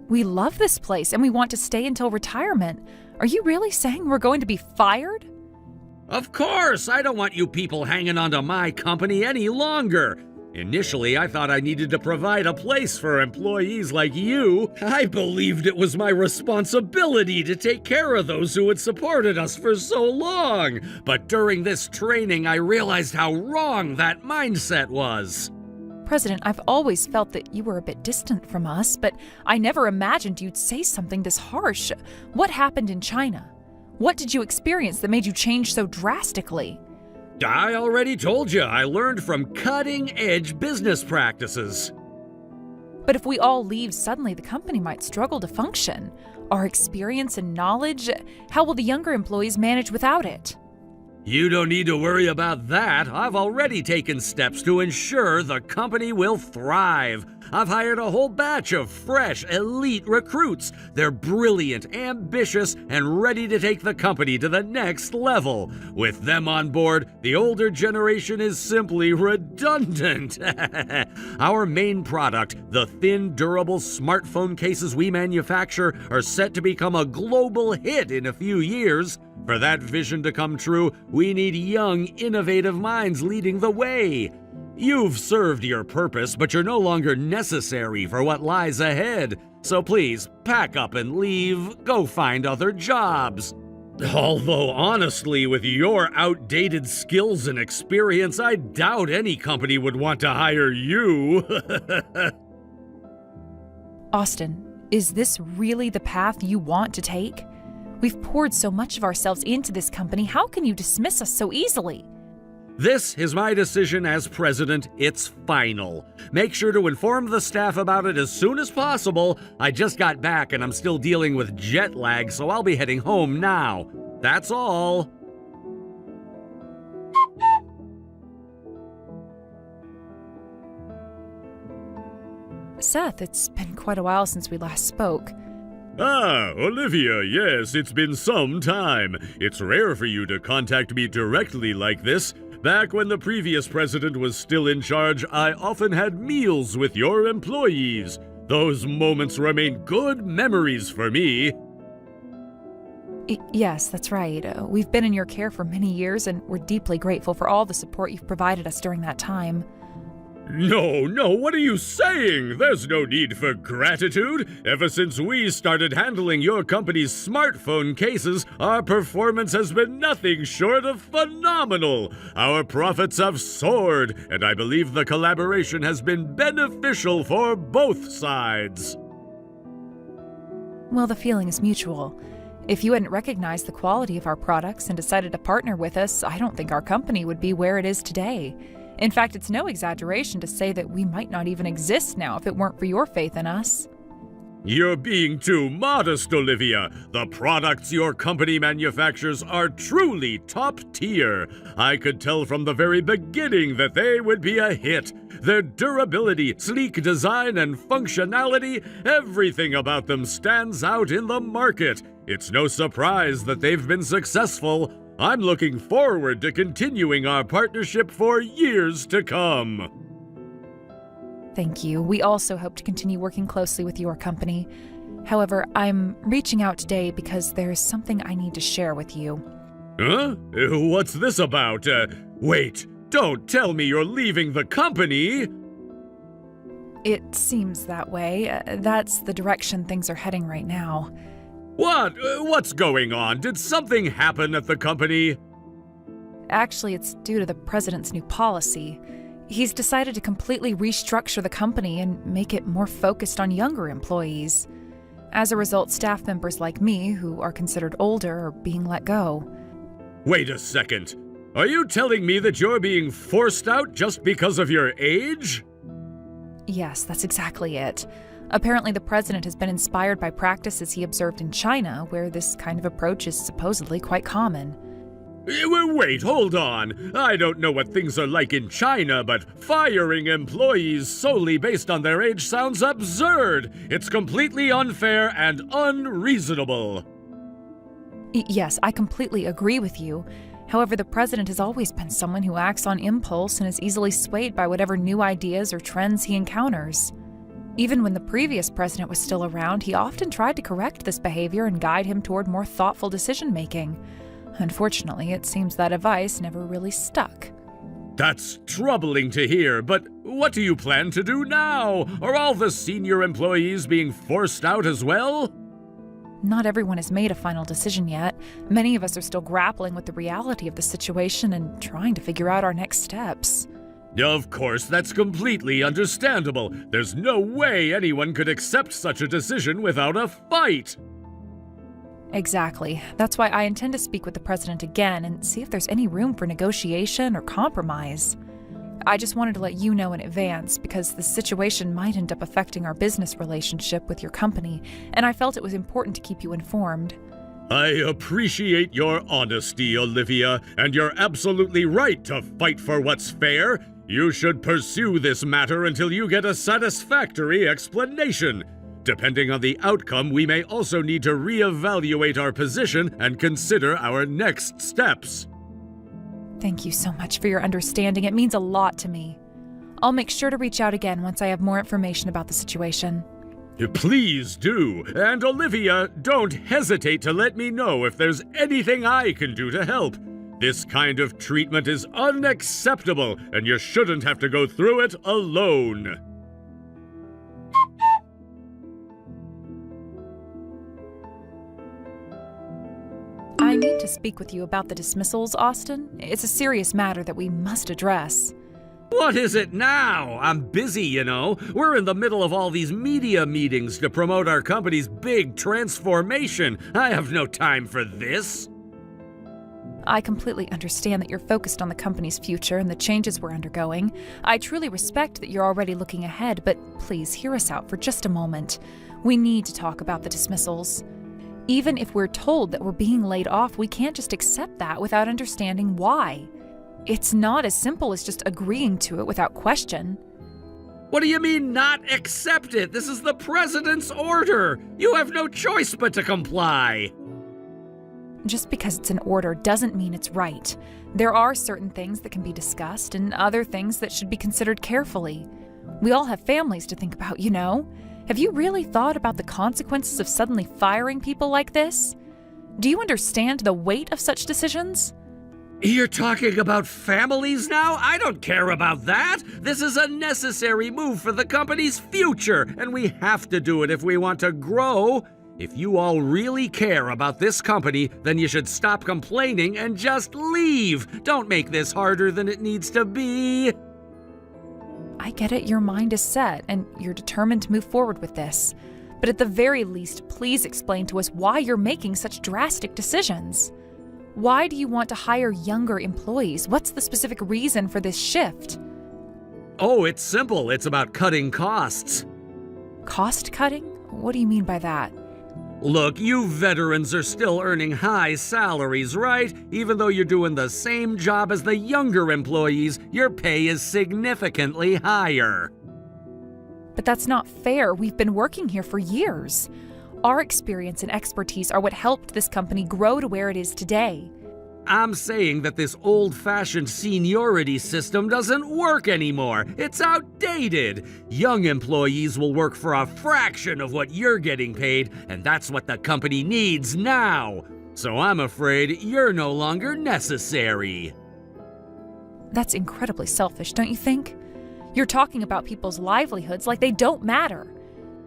We love this place and we want to stay until retirement. Are you really saying we're going to be fired? Of course! I don't want you people hanging on to my company any longer. Initially, I thought I needed to provide a place for employees like you. I believed it was my responsibility to take care of those who had supported us for so long. But during this training, I realized how wrong that mindset was. President, I've always felt that you were a bit distant from us, but I never imagined you'd say something this harsh. What happened in China? What did you experience that made you change so drastically? I already told you, I learned from cutting-edge business practices. But if we all leave suddenly, the company might struggle to function. Our experience and knowledge, how will the younger employees manage without it? You don't need to worry about that. I've already taken steps to ensure the company will thrive. I've hired a whole batch of fresh, elite recruits. They're brilliant, ambitious, and ready to take the company to the next level. With them on board, the older generation is simply redundant. Our main product, the thin, durable smartphone cases we manufacture, are set to become a global hit in a few years. For that vision to come true, we need young, innovative minds leading the way. You've served your purpose, but you're no longer necessary for what lies ahead. So please, pack up and leave. Go find other jobs. Although, honestly, with your outdated skills and experience, I doubt any company would want to hire you. Austin, is this really the path you want to take? We've poured so much of ourselves into this company. How can you dismiss us so easily? This is my decision as president. It's final. Make sure to inform the staff about it as soon as possible. I just got back and I'm still dealing with jet lag, so I'll be heading home now. That's all. Seth, it's been quite a while since we last spoke. Ah, Olivia, yes, it's been some time. It's rare for you to contact me directly like this. Back when the previous president was still in charge, I often had meals with your employees. Those moments remain good memories for me. Yes, that's right. We've been in your care for many years, and we're deeply grateful for all the support you've provided us during that time. No, what are you saying? There's no need for gratitude. Ever since we started handling your company's smartphone cases, our performance has been nothing short of phenomenal. Our profits have soared, and I believe the collaboration has been beneficial for both sides. Well, the feeling is mutual. If you hadn't recognized the quality of our products and decided to partner with us, I don't think our company would be where it is today. In fact, it's no exaggeration to say that we might not even exist now if it weren't for your faith in us. You're being too modest, Olivia. The products your company manufactures are truly top tier. I could tell from the very beginning that they would be a hit. Their durability, sleek design, and functionality, everything about them stands out in the market. It's no surprise that they've been successful. I'm looking forward to continuing our partnership for years to come. Thank you. We also hope to continue working closely with your company. However, I'm reaching out today because there's something I need to share with you. Huh? What's this about? Wait, don't tell me you're leaving the company! It seems that way. That's the direction things are heading right now. What? What's going on? Did something happen at the company? Actually, it's due to the president's new policy. He's decided to completely restructure the company and make it more focused on younger employees. As a result, staff members like me, who are considered older, are being let go. Wait a second. Are you telling me that you're being forced out just because of your age? Yes, that's exactly it. Apparently, the president has been inspired by practices he observed in China, where this kind of approach is supposedly quite common. Wait, hold on. I don't know what things are like in China, but firing employees solely based on their age sounds absurd. It's completely unfair and unreasonable. Yes, I completely agree with you. However, the president has always been someone who acts on impulse and is easily swayed by whatever new ideas or trends he encounters. Even when the previous president was still around, he often tried to correct this behavior and guide him toward more thoughtful decision-making. Unfortunately, it seems that advice never really stuck. That's troubling to hear, but what do you plan to do now? Are all the senior employees being forced out as well? Not everyone has made a final decision yet. Many of us are still grappling with the reality of the situation and trying to figure out our next steps. Of course, that's completely understandable. There's no way anyone could accept such a decision without a fight. Exactly. That's why I intend to speak with the president again and see if there's any room for negotiation or compromise. I just wanted to let you know in advance because the situation might end up affecting our business relationship with your company, and I felt it was important to keep you informed. I appreciate your honesty, Olivia, and you're absolutely right to fight for what's fair. You should pursue this matter until you get a satisfactory explanation. Depending on the outcome, we may also need to reevaluate our position and consider our next steps. Thank you so much for your understanding. It means a lot to me. I'll make sure to reach out again once I have more information about the situation. Please do. And Olivia, don't hesitate to let me know if there's anything I can do to help. This kind of treatment is unacceptable, and you shouldn't have to go through it alone. I need to speak with you about the dismissals, Austin. It's a serious matter that we must address. What is it now? I'm busy, you know. We're in the middle of all these media meetings to promote our company's big transformation. I have no time for this. I completely understand that you're focused on the company's future and the changes we're undergoing. I truly respect that you're already looking ahead, but please hear us out for just a moment. We need to talk about the dismissals. Even if we're told that we're being laid off, we can't just accept that without understanding why. It's not as simple as just agreeing to it without question. What do you mean, not accept it? This is the president's order. You have no choice but to comply. Just because it's an order doesn't mean it's right. There are certain things that can be discussed and other things that should be considered carefully. We all have families to think about, you know? Have you really thought about the consequences of suddenly firing people like this? Do you understand the weight of such decisions? You're talking about families now? I don't care about that. This is a necessary move for the company's future, and we have to do it if we want to grow. If you all really care about this company, then you should stop complaining and just leave. Don't make this harder than it needs to be. I get it, your mind is set, and you're determined to move forward with this. But at the very least, please explain to us why you're making such drastic decisions. Why do you want to hire younger employees? What's the specific reason for this shift? Oh, it's simple. It's about cutting costs. Cost cutting? What do you mean by that? Look, you veterans are still earning high salaries, right? Even though you're doing the same job as the younger employees, your pay is significantly higher. But that's not fair. We've been working here for years. Our experience and expertise are what helped this company grow to where it is today. I'm saying that this old-fashioned seniority system doesn't work anymore. It's outdated. Young employees will work for a fraction of what you're getting paid, and that's what the company needs now. So I'm afraid you're no longer necessary. That's incredibly selfish, don't you think? You're talking about people's livelihoods like they don't matter.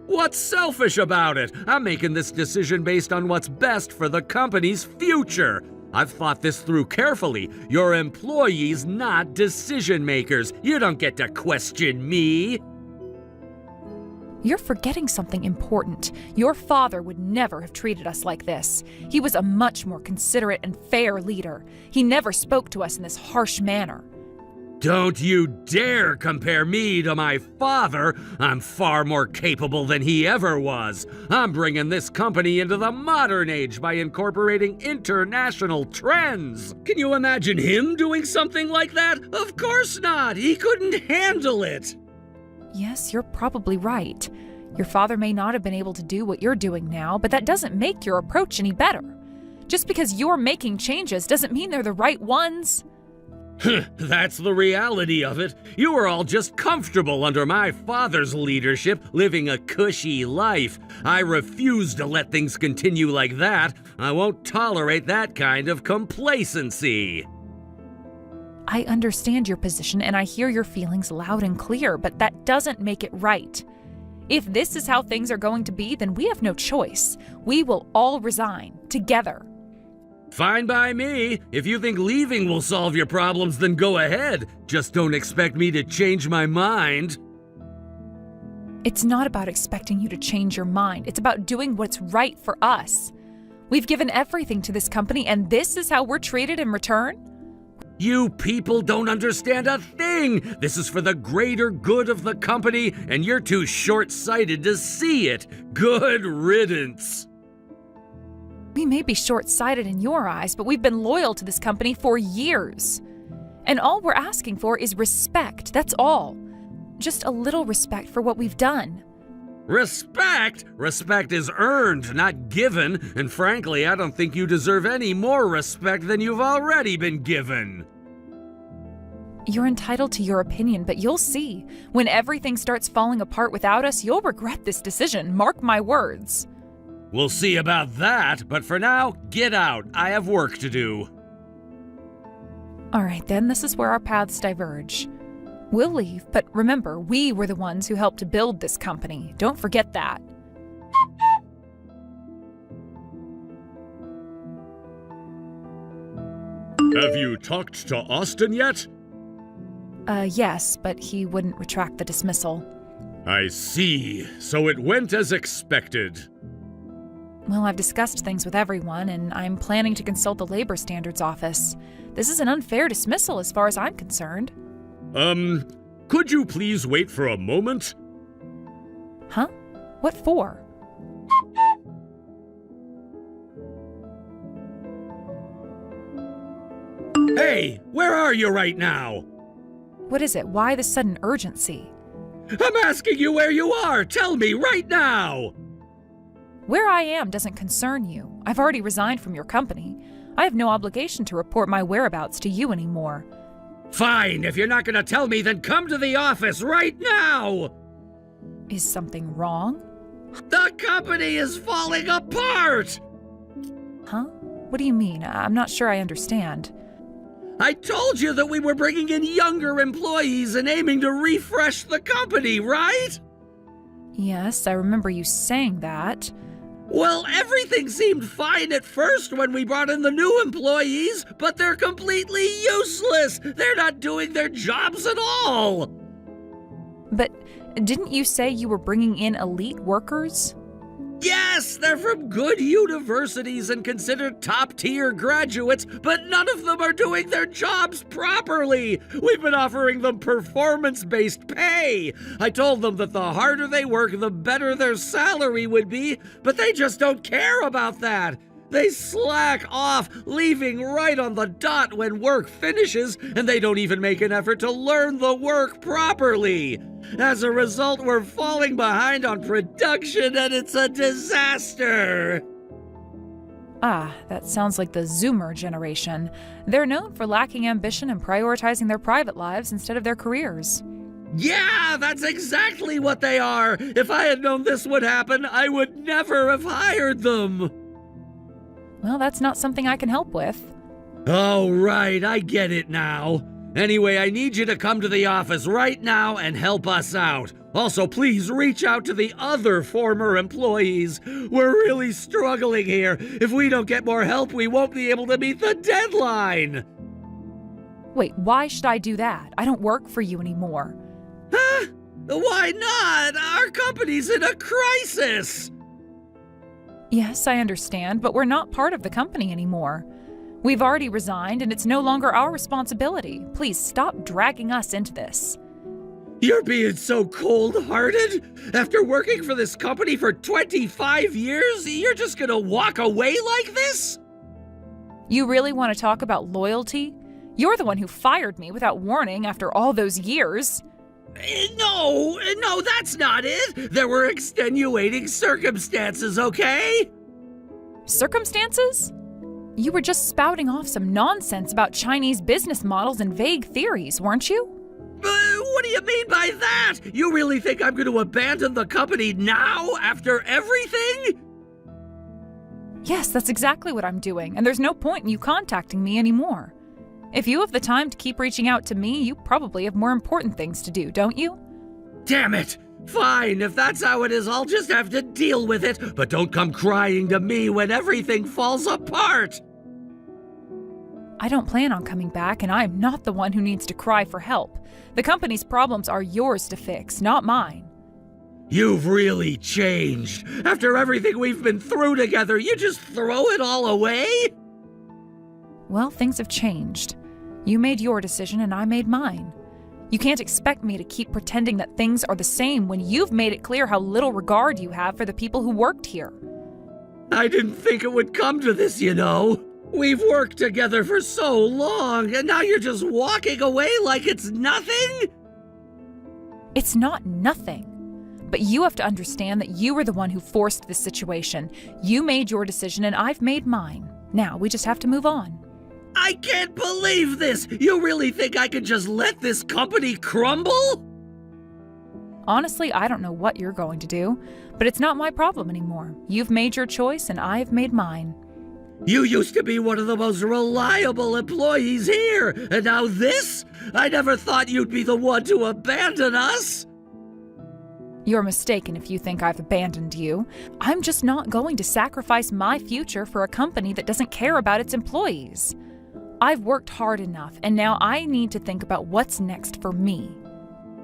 What's selfish about it? I'm making this decision based on what's best for the company's future. I've thought this through carefully. You're employees, not decision makers. You don't get to question me. You're forgetting something important. Your father would never have treated us like this. He was a much more considerate and fair leader. He never spoke to us in this harsh manner. Don't you dare compare me to my father. I'm far more capable than he ever was. I'm bringing this company into the modern age by incorporating international trends. Can you imagine him doing something like that? Of course not. He couldn't handle it. Yes, you're probably right. Your father may not have been able to do what you're doing now, but that doesn't make your approach any better. Just because you're making changes doesn't mean they're the right ones. That's the reality of it. You were all just comfortable under my father's leadership, living a cushy life. I refuse to let things continue like that. I won't tolerate that kind of complacency. I understand your position and I hear your feelings loud and clear, but that doesn't make it right. If this is how things are going to be, then we have no choice. We will all resign, together. Fine by me. If you think leaving will solve your problems, then go ahead. Just don't expect me to change my mind. It's not about expecting you to change your mind. It's about doing what's right for us. We've given everything to this company, and this is how we're treated in return? You people don't understand a thing. This is for the greater good of the company, and you're too short-sighted to see it. Good riddance. We may be short-sighted in your eyes, but we've been loyal to this company for years. And all we're asking for is respect, that's all. Just a little respect for what we've done. Respect? Respect is earned, not given, and frankly, I don't think you deserve any more respect than you've already been given. You're entitled to your opinion, but you'll see. When everything starts falling apart without us, you'll regret this decision, mark my words. We'll see about that, but for now, get out. I have work to do. All right, then, this is where our paths diverge. We'll leave, but remember, we were the ones who helped to build this company. Don't forget that. Have you talked to Austin yet? Yes, but he wouldn't retract the dismissal. I see. So it went as expected. Well, I've discussed things with everyone, and I'm planning to consult the Labor Standards Office. This is an unfair dismissal as far as I'm concerned. Could you please wait for a moment? Huh? What for? Hey, where are you right now? What is it? Why the sudden urgency? I'm asking you where you are. Tell me right now. Where I am doesn't concern you. I've already resigned from your company. I have no obligation to report my whereabouts to you anymore. Fine, if you're not going to tell me, then come to the office right now! Is something wrong? The company is falling apart! Huh? What do you mean? I'm not sure I understand. I told you that we were bringing in younger employees and aiming to refresh the company, right? Yes, I remember you saying that. Well, everything seemed fine at first when we brought in the new employees, but they're completely useless. They're not doing their jobs at all. But didn't you say you were bringing in elite workers? Yes, they're from good universities and considered top-tier graduates, but none of them are doing their jobs properly. We've been offering them performance-based pay. I told them that the harder they work, the better their salary would be, but they just don't care about that. They slack off, leaving right on the dot when work finishes, and they don't even make an effort to learn the work properly. As a result, we're falling behind on production, and it's a disaster. Ah, that sounds like the Zoomer generation. They're known for lacking ambition and prioritizing their private lives instead of their careers. Yeah, that's exactly what they are. If I had known this would happen, I would never have hired them. Well, that's not something I can help with. Oh, right, I get it now. Anyway, I need you to come to the office right now and help us out. Also, please reach out to the other former employees. We're really struggling here. If we don't get more help, we won't be able to meet the deadline. Wait, why should I do that? I don't work for you anymore. Huh? Why not? Our company's in a crisis. Yes, I understand, but we're not part of the company anymore. We've already resigned, and it's no longer our responsibility. Please stop dragging us into this. You're being so cold-hearted? After working for this company for 25 years, you're just gonna walk away like this? You really want to talk about loyalty? You're the one who fired me without warning after all those years. No, that's not it. There were extenuating circumstances, okay? Circumstances? You were just spouting off some nonsense about Chinese business models and vague theories, weren't you? What do you mean by that? You really think I'm going to abandon the company now, after everything? Yes, that's exactly what I'm doing, and there's no point in you contacting me anymore. If you have the time to keep reaching out to me, you probably have more important things to do, don't you? Damn it! Fine, if that's how it is, I'll just have to deal with it. But don't come crying to me when everything falls apart! I don't plan on coming back, and I'm not the one who needs to cry for help. The company's problems are yours to fix, not mine. You've really changed. After everything we've been through together, you just throw it all away? Well, things have changed. You made your decision and I made mine. You can't expect me to keep pretending that things are the same when you've made it clear how little regard you have for the people who worked here. I didn't think it would come to this, you know. We've worked together for so long, and now you're just walking away like it's nothing? It's not nothing. But you have to understand that you were the one who forced this situation. You made your decision and I've made mine. Now we just have to move on. I can't believe this! You really think I can just let this company crumble? Honestly, I don't know what you're going to do, but it's not my problem anymore. You've made your choice and I've made mine. You used to be one of the most reliable employees here, and now this? I never thought you'd be the one to abandon us! You're mistaken if you think I've abandoned you. I'm just not going to sacrifice my future for a company that doesn't care about its employees. I've worked hard enough, and now I need to think about what's next for me.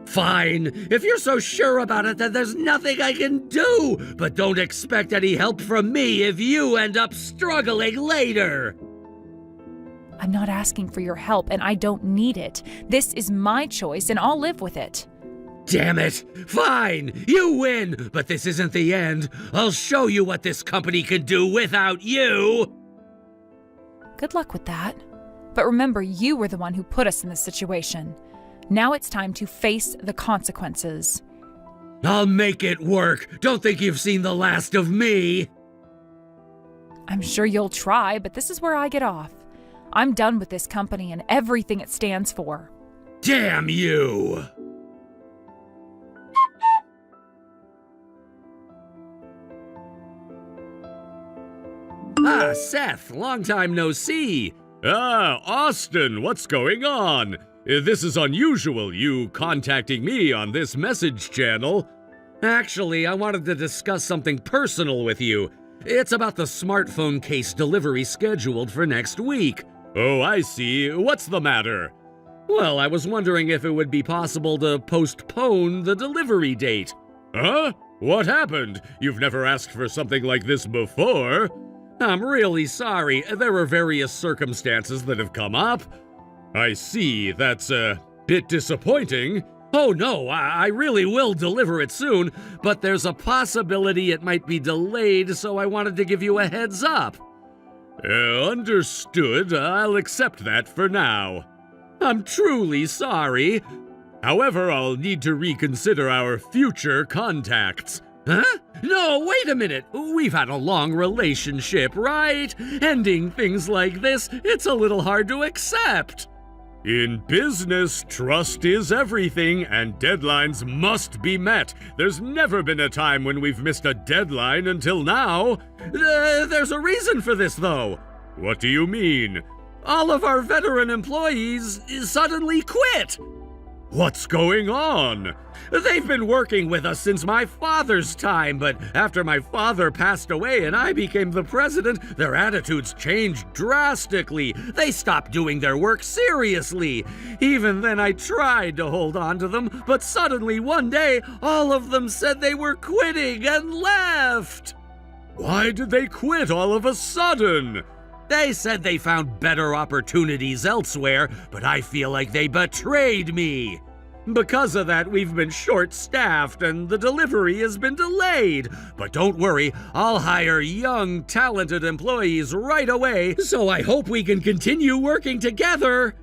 Fine. If you're so sure about it, then there's nothing I can do. But don't expect any help from me if you end up struggling later. I'm not asking for your help, and I don't need it. This is my choice, and I'll live with it. Damn it! Fine! You win! But this isn't the end. I'll show you what this company can do without you! Good luck with that. But remember, you were the one who put us in this situation. Now it's time to face the consequences. I'll make it work. Don't think you've seen the last of me. I'm sure you'll try, but this is where I get off. I'm done with this company and everything it stands for. Damn you! Ah, Seth, long time no see. Ah, Austin, what's going on? This is unusual, you contacting me on this message channel. Actually, I wanted to discuss something personal with you. It's about the smartphone case delivery scheduled for next week. Oh, I see. What's the matter? Well, I was wondering if it would be possible to postpone the delivery date. Huh? What happened? You've never asked for something like this before. I'm really sorry. There are various circumstances that have come up. I see. That's a bit disappointing. Oh no, I really will deliver it soon, but there's a possibility it might be delayed, so I wanted to give you a heads up. Understood. I'll accept that for now. I'm truly sorry. However, I'll need to reconsider our future contacts. Huh? No, wait a minute. We've had a long relationship, right? Ending things like this, it's a little hard to accept. In business, trust is everything, and deadlines must be met. There's never been a time when we've missed a deadline until now. There's a reason for this, though. What do you mean? All of our veteran employees suddenly quit. What's going on? They've been working with us since my father's time, but after my father passed away and I became the president, their attitudes changed drastically. They stopped doing their work seriously. Even then, I tried to hold on to them, but suddenly one day, all of them said they were quitting and left. Why did they quit all of a sudden? They said they found better opportunities elsewhere, but I feel like they betrayed me. Because of that, we've been short-staffed and the delivery has been delayed. But don't worry, I'll hire young, talented employees right away, so I hope we can continue working together.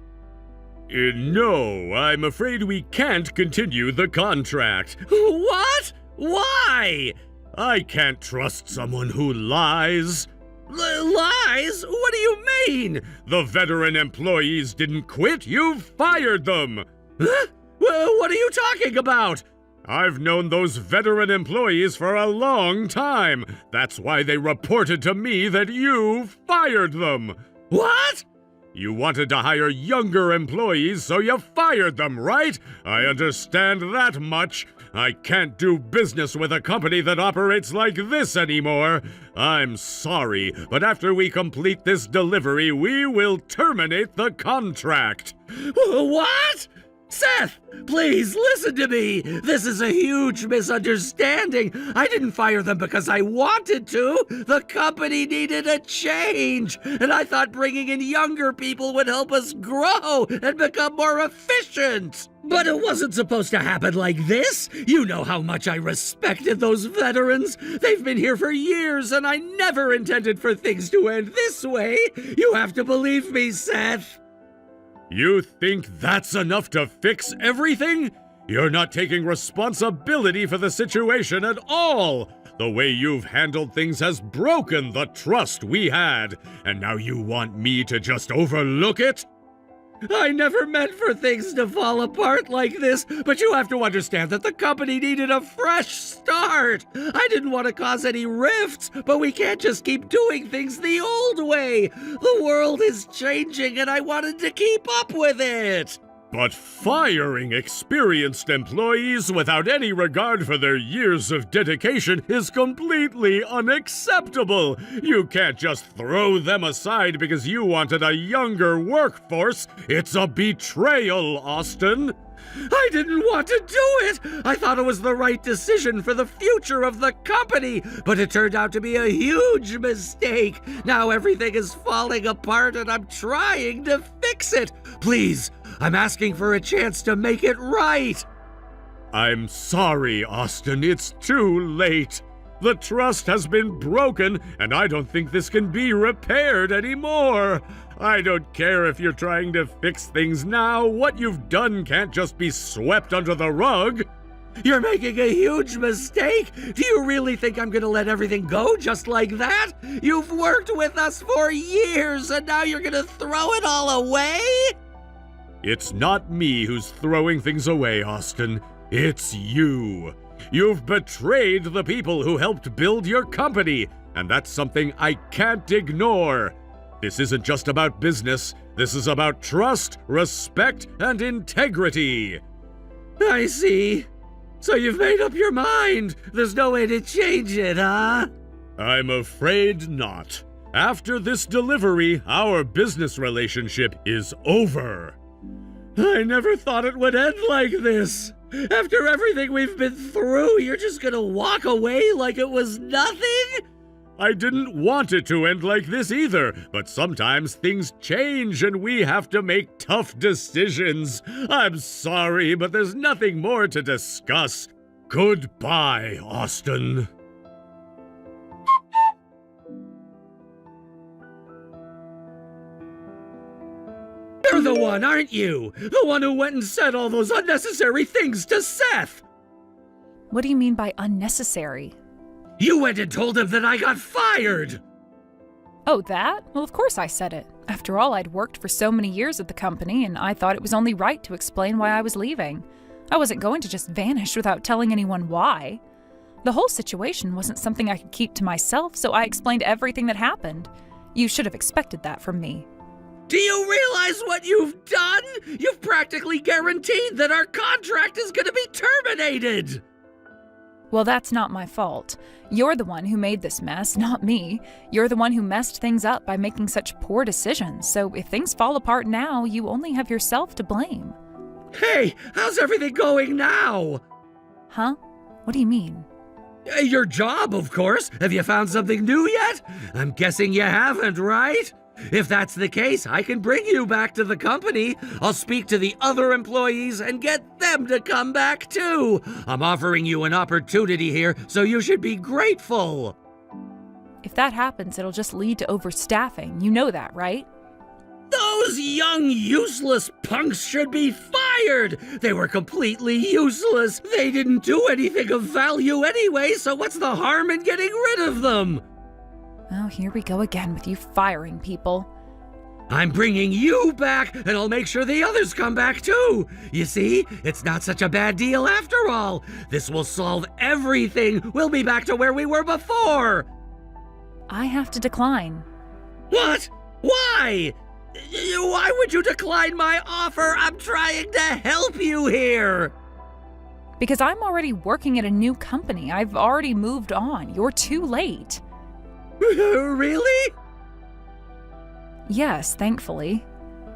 No, I'm afraid we can't continue the contract. What? Why? I can't trust someone who lies. Lies? What do you mean? The veteran employees didn't quit, you fired them! Huh? What are you talking about? I've known those veteran employees for a long time. That's why they reported to me that you fired them. What? You wanted to hire younger employees, so you fired them, right? I understand that much. I can't do business with a company that operates like this anymore. I'm sorry, but after we complete this delivery, we will terminate the contract. What? Seth, please listen to me. This is a huge misunderstanding. I didn't fire them because I wanted to. The company needed a change, and I thought bringing in younger people would help us grow and become more efficient. But it wasn't supposed to happen like this. You know how much I respected those veterans. They've been here for years, and I never intended for things to end this way. You have to believe me, Seth. You think that's enough to fix everything? You're not taking responsibility for the situation at all. The way you've handled things has broken the trust we had, and now you want me to just overlook it? I never meant for things to fall apart like this, but you have to understand that the company needed a fresh start. I didn't want to cause any rifts, but we can't just keep doing things the old way. The world is changing, and I wanted to keep up with it. But firing experienced employees without any regard for their years of dedication is completely unacceptable. You can't just throw them aside because you wanted a younger workforce. It's a betrayal, Austin. I didn't want to do it! I thought it was the right decision for the future of the company, but it turned out to be a huge mistake. Now everything is falling apart and I'm trying to fix it. Please, I'm asking for a chance to make it right. I'm sorry, Austin. It's too late. The trust has been broken, and I don't think this can be repaired anymore. I don't care if you're trying to fix things now. What you've done can't just be swept under the rug. You're making a huge mistake. Do you really think I'm gonna let everything go just like that? You've worked with us for years, and now you're gonna throw it all away? It's not me who's throwing things away, Austin. It's you. You've betrayed the people who helped build your company, and that's something I can't ignore. This isn't just about business. This is about trust, respect, and integrity. I see. So you've made up your mind. There's no way to change it, huh? I'm afraid not. After this delivery, our business relationship is over. I never thought it would end like this. After everything we've been through, you're just gonna walk away like it was nothing? I didn't want it to end like this either, but sometimes things change and we have to make tough decisions. I'm sorry, but there's nothing more to discuss. Goodbye, Austin. You're the one, aren't you? The one who went and said all those unnecessary things to Seth! What do you mean by unnecessary? You went and told him that I got fired! Oh, that? Well, of course I said it. After all, I'd worked for so many years at the company, and I thought it was only right to explain why I was leaving. I wasn't going to just vanish without telling anyone why. The whole situation wasn't something I could keep to myself, so I explained everything that happened. You should have expected that from me. Do you realize what you've done? You've practically guaranteed that our contract is gonna be terminated! Well, that's not my fault. You're the one who made this mess, not me. You're the one who messed things up by making such poor decisions, so if things fall apart now, you only have yourself to blame. Hey, how's everything going now? Huh? What do you mean? Your job, of course. Have you found something new yet? I'm guessing you haven't, right? If that's the case, I can bring you back to the company. I'll speak to the other employees and get them to come back too. I'm offering you an opportunity here, so you should be grateful. If that happens, it'll just lead to overstaffing. You know that, right? Those young, useless punks should be fired! They were completely useless. They didn't do anything of value anyway, so what's the harm in getting rid of them? Oh, here we go again with you firing people. I'm bringing you back, and I'll make sure the others come back too. You see, it's not such a bad deal after all. This will solve everything. We'll be back to where we were before. I have to decline. What? Why? Why would you decline my offer? I'm trying to help you here. Because I'm already working at a new company. I've already moved on. You're too late. Really? Yes, thankfully.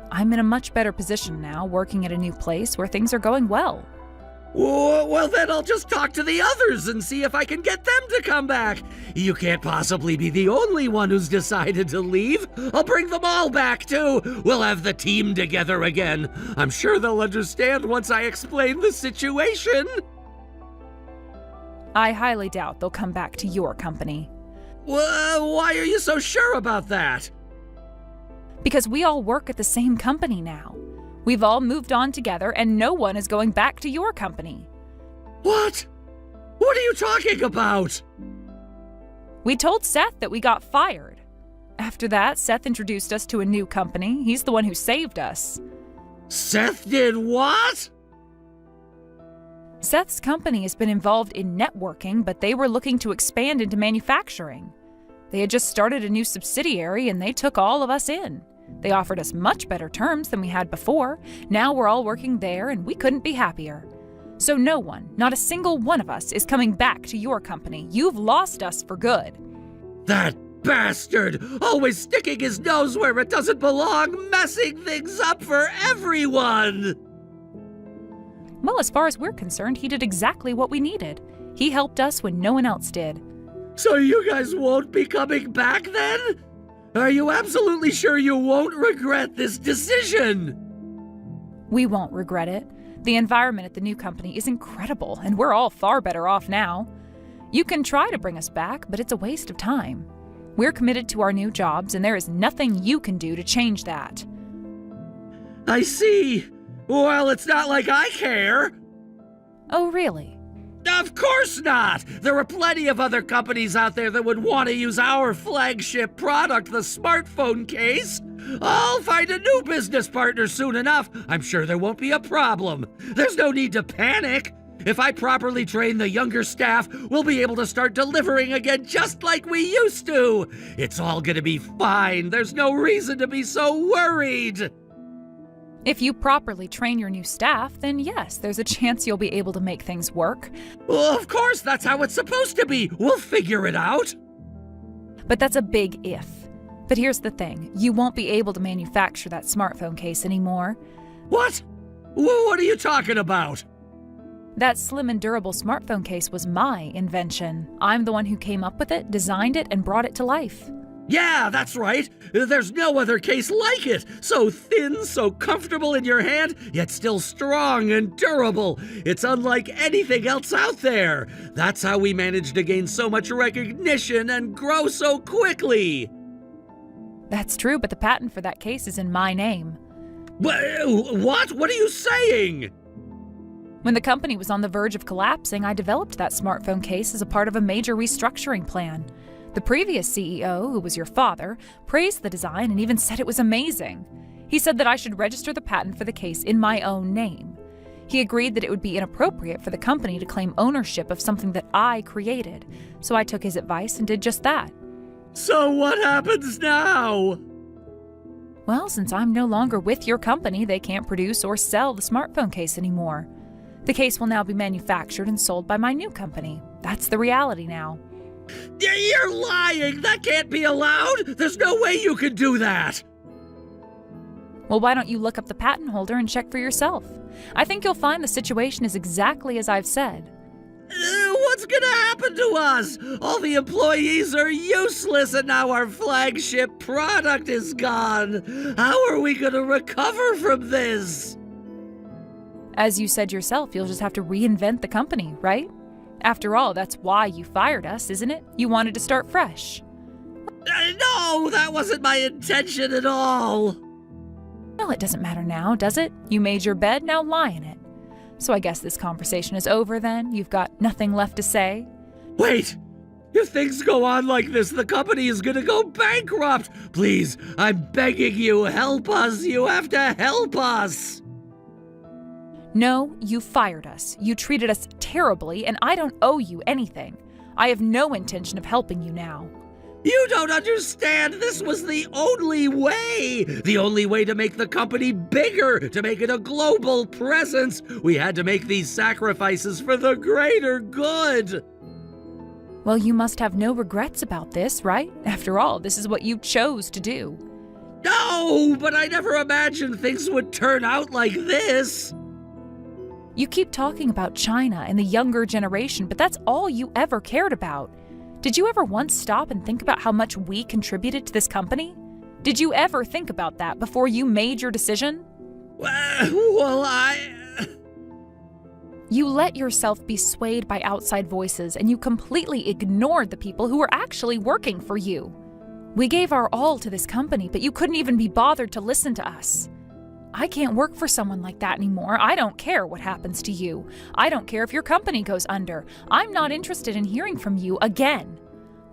I'm in a much better position now, working at a new place where things are going well. Well, then I'll just talk to the others and see if I can get them to come back. You can't possibly be the only one who's decided to leave. I'll bring them all back, too. We'll have the team together again. I'm sure they'll understand once I explain the situation. I highly doubt they'll come back to your company. Why are you so sure about that? Because we all work at the same company now. We've all moved on together, and no one is going back to your company. What? What are you talking about? We told Seth that we got fired. After that, Seth introduced us to a new company. He's the one who saved us. Seth did what? Seth's company has been involved in networking, but they were looking to expand into manufacturing. They had just started a new subsidiary, and they took all of us in. They offered us much better terms than we had before. Now we're all working there, and we couldn't be happier. So no one, not a single one of us, is coming back to your company. You've lost us for good. That bastard! Always sticking his nose where it doesn't belong, messing things up for everyone! Well, as far as we're concerned, he did exactly what we needed. He helped us when no one else did. So you guys won't be coming back then? Are you absolutely sure you won't regret this decision? We won't regret it. The environment at the new company is incredible, and we're all far better off now. You can try to bring us back, but it's a waste of time. We're committed to our new jobs, and there is nothing you can do to change that. I see. Well, it's not like I care. Oh, really? Of course not! There are plenty of other companies out there that would want to use our flagship product, the smartphone case. I'll find a new business partner soon enough. I'm sure there won't be a problem. There's no need to panic. If I properly train the younger staff, we'll be able to start delivering again just like we used to. It's all gonna be fine. There's no reason to be so worried. If you properly train your new staff, then yes, there's a chance you'll be able to make things work. Well, of course, that's how it's supposed to be. We'll figure it out. But that's a big if. But here's the thing, you won't be able to manufacture that smartphone case anymore. What? What are you talking about? That slim and durable smartphone case was my invention. I'm the one who came up with it, designed it, and brought it to life. Yeah, that's right. There's no other case like it. So thin, so comfortable in your hand, yet still strong and durable. It's unlike anything else out there. That's how we managed to gain so much recognition and grow so quickly. That's true, but the patent for that case is in my name. What? What are you saying? When the company was on the verge of collapsing, I developed that smartphone case as a part of a major restructuring plan. The previous CEO, who was your father, praised the design and even said it was amazing. He said that I should register the patent for the case in my own name. He agreed that it would be inappropriate for the company to claim ownership of something that I created, so I took his advice and did just that. So what happens now? Well, since I'm no longer with your company, they can't produce or sell the smartphone case anymore. The case will now be manufactured and sold by my new company. That's the reality now. You're lying! That can't be allowed! There's no way you could do that! Well, why don't you look up the patent holder and check for yourself? I think you'll find the situation is exactly as I've said. What's gonna happen to us? All the employees are useless and now our flagship product is gone. How are we gonna recover from this? As you said yourself, you'll just have to reinvent the company, right? After all, that's why you fired us, isn't it? You wanted to start fresh. No, that wasn't my intention at all. Well, it doesn't matter now, does it? You made your bed, now lie in it. So I guess this conversation is over then? You've got nothing left to say? Wait! If things go on like this, the company is gonna go bankrupt! Please, I'm begging you, help us! You have to help us! No, you fired us. You treated us terribly, and I don't owe you anything. I have no intention of helping you now. You don't understand! This was the only way! The only way to make the company bigger, to make it a global presence! We had to make these sacrifices for the greater good! Well, you must have no regrets about this, right? After all, this is what you chose to do. No, but I never imagined things would turn out like this! You keep talking about China and the younger generation, but that's all you ever cared about. Did you ever once stop and think about how much we contributed to this company? Did you ever think about that before you made your decision? You let yourself be swayed by outside voices, and you completely ignored the people who were actually working for you. We gave our all to this company, but you couldn't even be bothered to listen to us. I can't work for someone like that anymore. I don't care what happens to you. I don't care if your company goes under. I'm not interested in hearing from you again.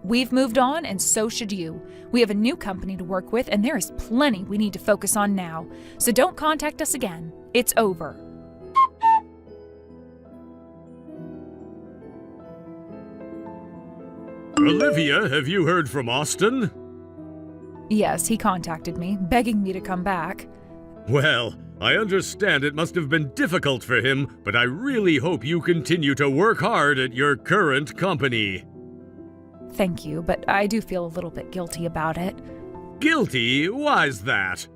We've moved on, and so should you. We have a new company to work with, and there is plenty we need to focus on now. So don't contact us again. It's over. Olivia, have you heard from Austin? Yes, he contacted me, begging me to come back. Well, I understand it must have been difficult for him, but I really hope you continue to work hard at your current company. Thank you, but I do feel a little bit guilty about it. Guilty? Why's that?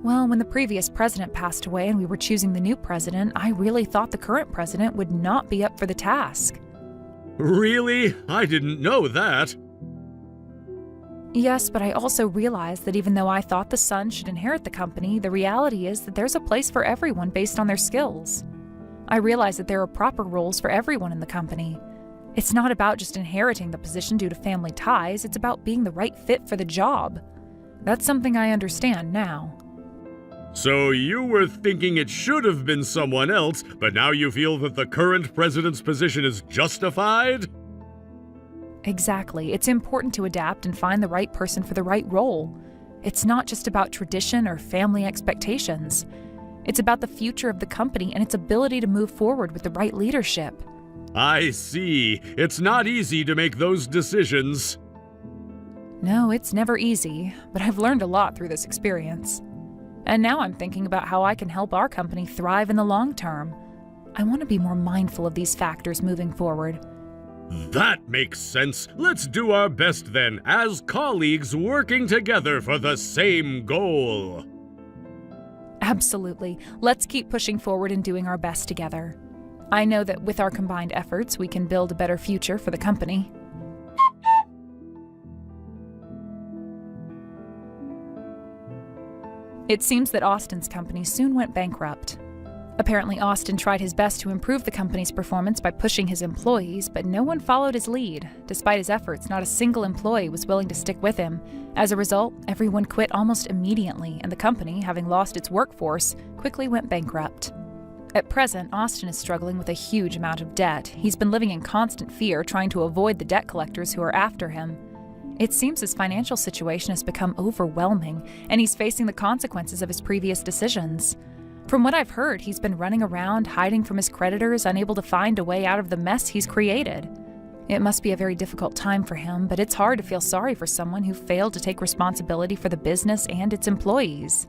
Well, when the previous president passed away and we were choosing the new president, I really thought the current president would not be up for the task. Really? I didn't know that. Yes, but I also realized that even though I thought the son should inherit the company, the reality is that there's a place for everyone based on their skills. I realized that there are proper roles for everyone in the company. It's not about just inheriting the position due to family ties, it's about being the right fit for the job. That's something I understand now. So you were thinking it should have been someone else, but now you feel that the current president's position is justified? Exactly. It's important to adapt and find the right person for the right role. It's not just about tradition or family expectations. It's about the future of the company and its ability to move forward with the right leadership. I see. It's not easy to make those decisions. No, it's never easy, but I've learned a lot through this experience. And now I'm thinking about how I can help our company thrive in the long term. I want to be more mindful of these factors moving forward. That makes sense. Let's do our best then, as colleagues working together for the same goal. Absolutely. Let's keep pushing forward and doing our best together. I know that with our combined efforts, we can build a better future for the company. It seems that Austin's company soon went bankrupt. Apparently, Austin tried his best to improve the company's performance by pushing his employees, but no one followed his lead. Despite his efforts, not a single employee was willing to stick with him. As a result, everyone quit almost immediately, and the company, having lost its workforce, quickly went bankrupt. At present, Austin is struggling with a huge amount of debt. He's been living in constant fear, trying to avoid the debt collectors who are after him. It seems his financial situation has become overwhelming, and he's facing the consequences of his previous decisions. From what I've heard, he's been running around, hiding from his creditors, unable to find a way out of the mess he's created. It must be a very difficult time for him, but it's hard to feel sorry for someone who failed to take responsibility for the business and its employees.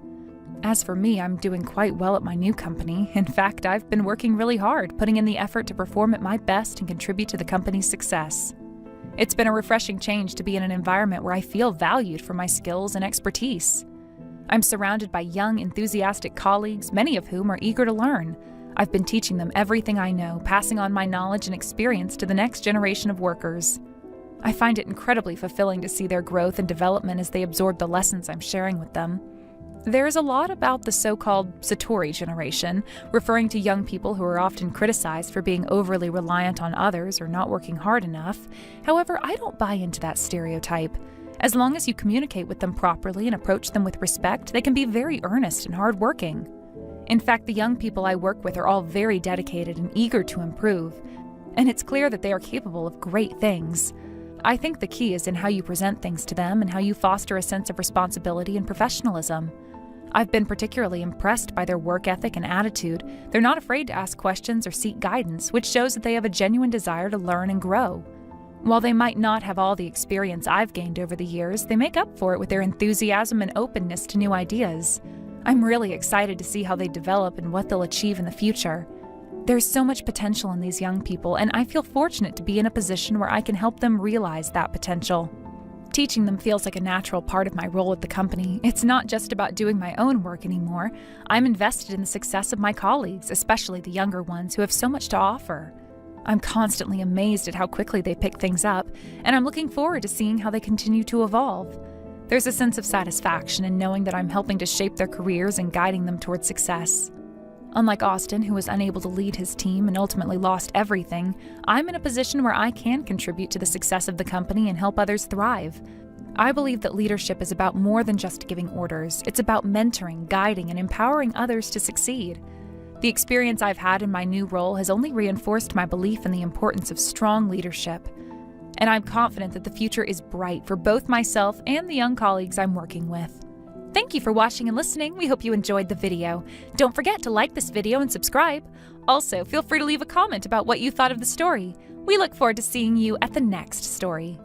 As for me, I'm doing quite well at my new company. In fact, I've been working really hard, putting in the effort to perform at my best and contribute to the company's success. It's been a refreshing change to be in an environment where I feel valued for my skills and expertise. I'm surrounded by young, enthusiastic colleagues, many of whom are eager to learn. I've been teaching them everything I know, passing on my knowledge and experience to the next generation of workers. I find it incredibly fulfilling to see their growth and development as they absorb the lessons I'm sharing with them. There is a lot about the so-called Satori generation, referring to young people who are often criticized for being overly reliant on others or not working hard enough. However, I don't buy into that stereotype. As long as you communicate with them properly and approach them with respect, they can be very earnest and hardworking. In fact, the young people I work with are all very dedicated and eager to improve, and it's clear that they are capable of great things. I think the key is in how you present things to them and how you foster a sense of responsibility and professionalism. I've been particularly impressed by their work ethic and attitude. They're not afraid to ask questions or seek guidance, which shows that they have a genuine desire to learn and grow. While they might not have all the experience I've gained over the years, they make up for it with their enthusiasm and openness to new ideas. I'm really excited to see how they develop and what they'll achieve in the future. There's so much potential in these young people, and I feel fortunate to be in a position where I can help them realize that potential. Teaching them feels like a natural part of my role at the company. It's not just about doing my own work anymore. I'm invested in the success of my colleagues, especially the younger ones who have so much to offer. I'm constantly amazed at how quickly they pick things up, and I'm looking forward to seeing how they continue to evolve. There's a sense of satisfaction in knowing that I'm helping to shape their careers and guiding them towards success. Unlike Austin, who was unable to lead his team and ultimately lost everything, I'm in a position where I can contribute to the success of the company and help others thrive. I believe that leadership is about more than just giving orders. It's about mentoring, guiding, and empowering others to succeed. The experience I've had in my new role has only reinforced my belief in the importance of strong leadership. And I'm confident that the future is bright for both myself and the young colleagues I'm working with. Thank you for watching and listening. We hope you enjoyed the video. Don't forget to like this video and subscribe. Also, feel free to leave a comment about what you thought of the story. We look forward to seeing you at the next story.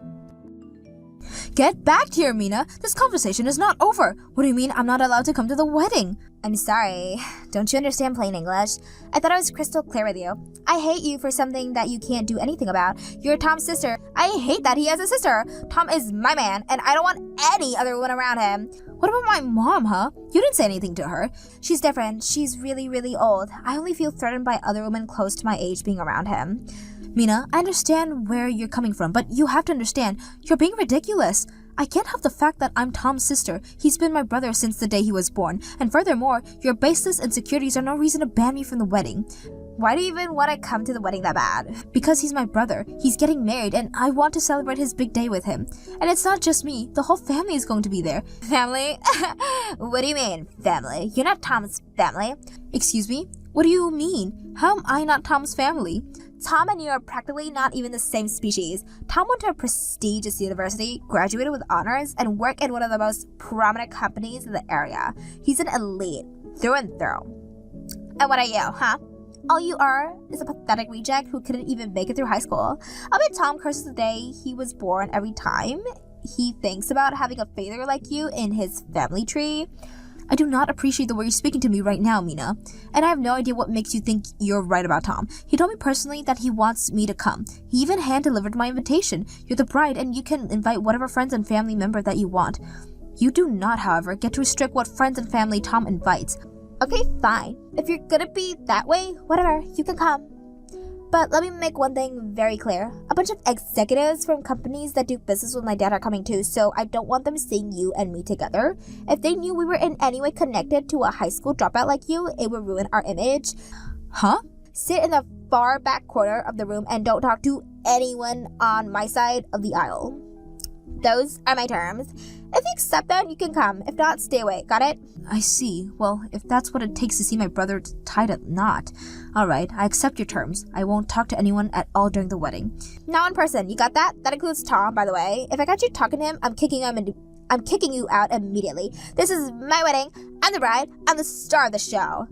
Get back here, Mina. This conversation is not over. What do you mean I'm not allowed to come to the wedding? I'm sorry. Don't you understand plain English? I thought I was crystal clear with you. I hate you for something that you can't do anything about. You're Tom's sister. I hate that he has a sister. Tom is my man, and I don't want any other woman around him. What about my mom, huh? You didn't say anything to her. She's different. She's really, really old. I only feel threatened by other women close to my age being around him. Mina, I understand where you're coming from, but you have to understand, you're being ridiculous. I can't have the fact that I'm Tom's sister. He's been my brother since the day he was born. And furthermore, your baseless insecurities are no reason to ban me from the wedding. Why do you even want to come to the wedding that bad? Because he's my brother. He's getting married, and I want to celebrate his big day with him. And it's not just me. The whole family is going to be there. Family? What do you mean, family? You're not Tom's family. Excuse me? What do you mean? How am I not Tom's family? Tom and you are practically not even the same species. Tom went to a prestigious university, graduated with honors, and worked in one of the most prominent companies in the area. He's an elite, through and through. And what are you, huh? All you are is a pathetic reject who couldn't even make it through high school. I bet Tom curses the day he was born every time he thinks about having a failure like you in his family tree. I do not appreciate the way you're speaking to me right now, Mina. And I have no idea what makes you think you're right about Tom. He told me personally that he wants me to come. He even hand-delivered my invitation. You're the bride, and you can invite whatever friends and family member that you want. You do not, however, get to restrict what friends and family Tom invites. Okay, fine. If you're gonna be that way, whatever, you can come. But let me make one thing very clear. A bunch of executives from companies that do business with my dad are coming too, so I don't want them seeing you and me together. If they knew we were in any way connected to a high school dropout like you, it would ruin our image. Huh? Sit in the far back corner of the room and don't talk to anyone on my side of the aisle. Those are my terms. If you accept them, you can come. If not, stay away. Got it? I see. Well, if that's what it takes to see my brother tied a knot. Alright, I accept your terms. I won't talk to anyone at all during the wedding. Now in person, you got that? That includes Tom, by the way. If I got you talking to him, I'm kicking you out immediately. This is my wedding. I'm the bride. I'm the star of the show.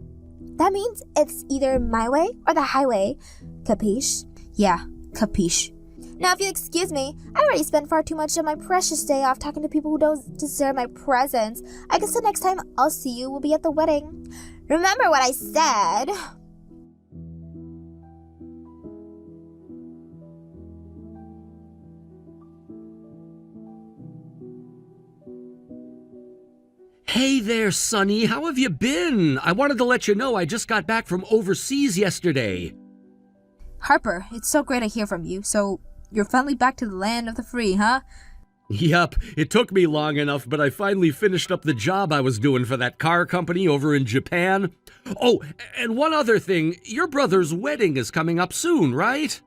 That means it's either my way or the highway. Capiche? Yeah, capiche. Now, if you'll excuse me, I already spent far too much of my precious day off talking to people who don't deserve my presence. I guess the next time I'll see you will be at the wedding. Remember what I said. Hey there, Sonny. How have you been? I wanted to let you know I just got back from overseas yesterday. Harper, it's so great to hear from you. So, you're finally back to the land of the free, huh? Yup, it took me long enough, but I finally finished up the job I was doing for that car company over in Japan. Oh, and one other thing, your brother's wedding is coming up soon, right?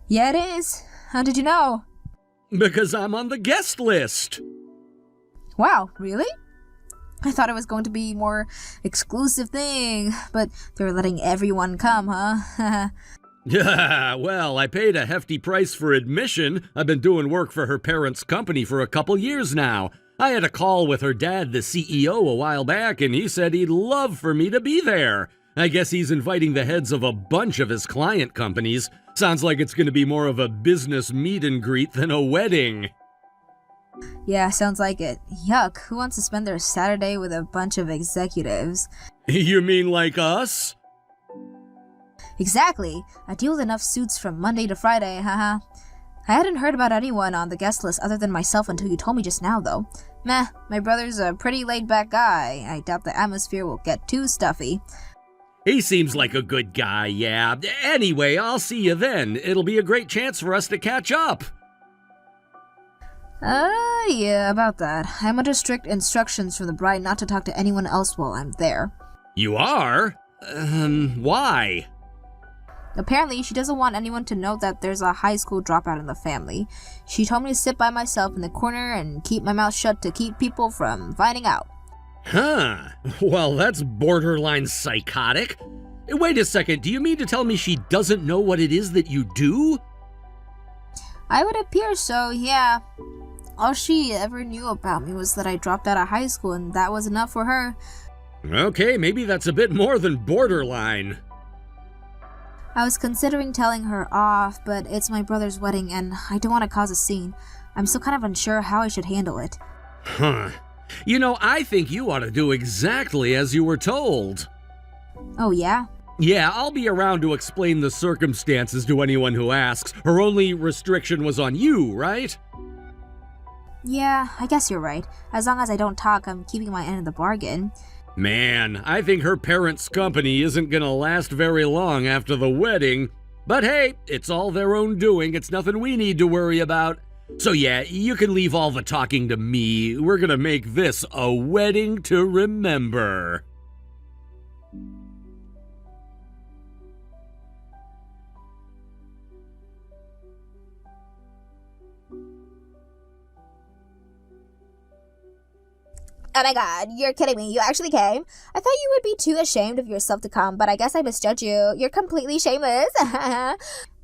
Yeah, it is. How did you know? Because I'm on the guest list. Wow, really? I thought it was going to be more exclusive thing, but they're letting everyone come, huh? Yeah, well, I paid a hefty price for admission. I've been doing work for her parents' company for a couple years now. I had a call with her dad, the CEO, a while back, and he said he'd love for me to be there. I guess he's inviting the heads of a bunch of his client companies. Sounds like it's going to be more of a business meet and greet than a wedding. Yeah, sounds like it. Yuck, who wants to spend their Saturday with a bunch of executives? You mean like us? Exactly. I deal with enough suits from Monday to Friday, haha. I hadn't heard about anyone on the guest list other than myself until you told me just now, though. Meh, my brother's a pretty laid-back guy. I doubt the atmosphere will get too stuffy. He seems like a good guy, yeah. Anyway, I'll see you then. It'll be a great chance for us to catch up. Yeah, about that. I'm under strict instructions from the bride not to talk to anyone else while I'm there. You are? Why? Apparently, she doesn't want anyone to know that there's a high school dropout in the family. She told me to sit by myself in the corner and keep my mouth shut to keep people from finding out. Huh. Well, that's borderline psychotic. Wait a second, do you mean to tell me she doesn't know what it is that you do? I would appear so, yeah. All she ever knew about me was that I dropped out of high school, and that was enough for her. Okay, maybe that's a bit more than borderline. I was considering telling her off, but it's my brother's wedding, and I don't want to cause a scene. I'm still kind of unsure how I should handle it. Huh. You know, I think you ought to do exactly as you were told. Oh, yeah? Yeah, I'll be around to explain the circumstances to anyone who asks. Her only restriction was on you, right? Yeah, I guess you're right. As long as I don't talk, I'm keeping my end of the bargain. Man, I think her parents' company isn't gonna last very long after the wedding. But hey, it's all their own doing. It's nothing we need to worry about. So yeah, you can leave all the talking to me. We're gonna make this a wedding to remember. Oh my god, you're kidding me. You actually came? I thought you would be too ashamed of yourself to come, but I guess I misjudged you. You're completely shameless.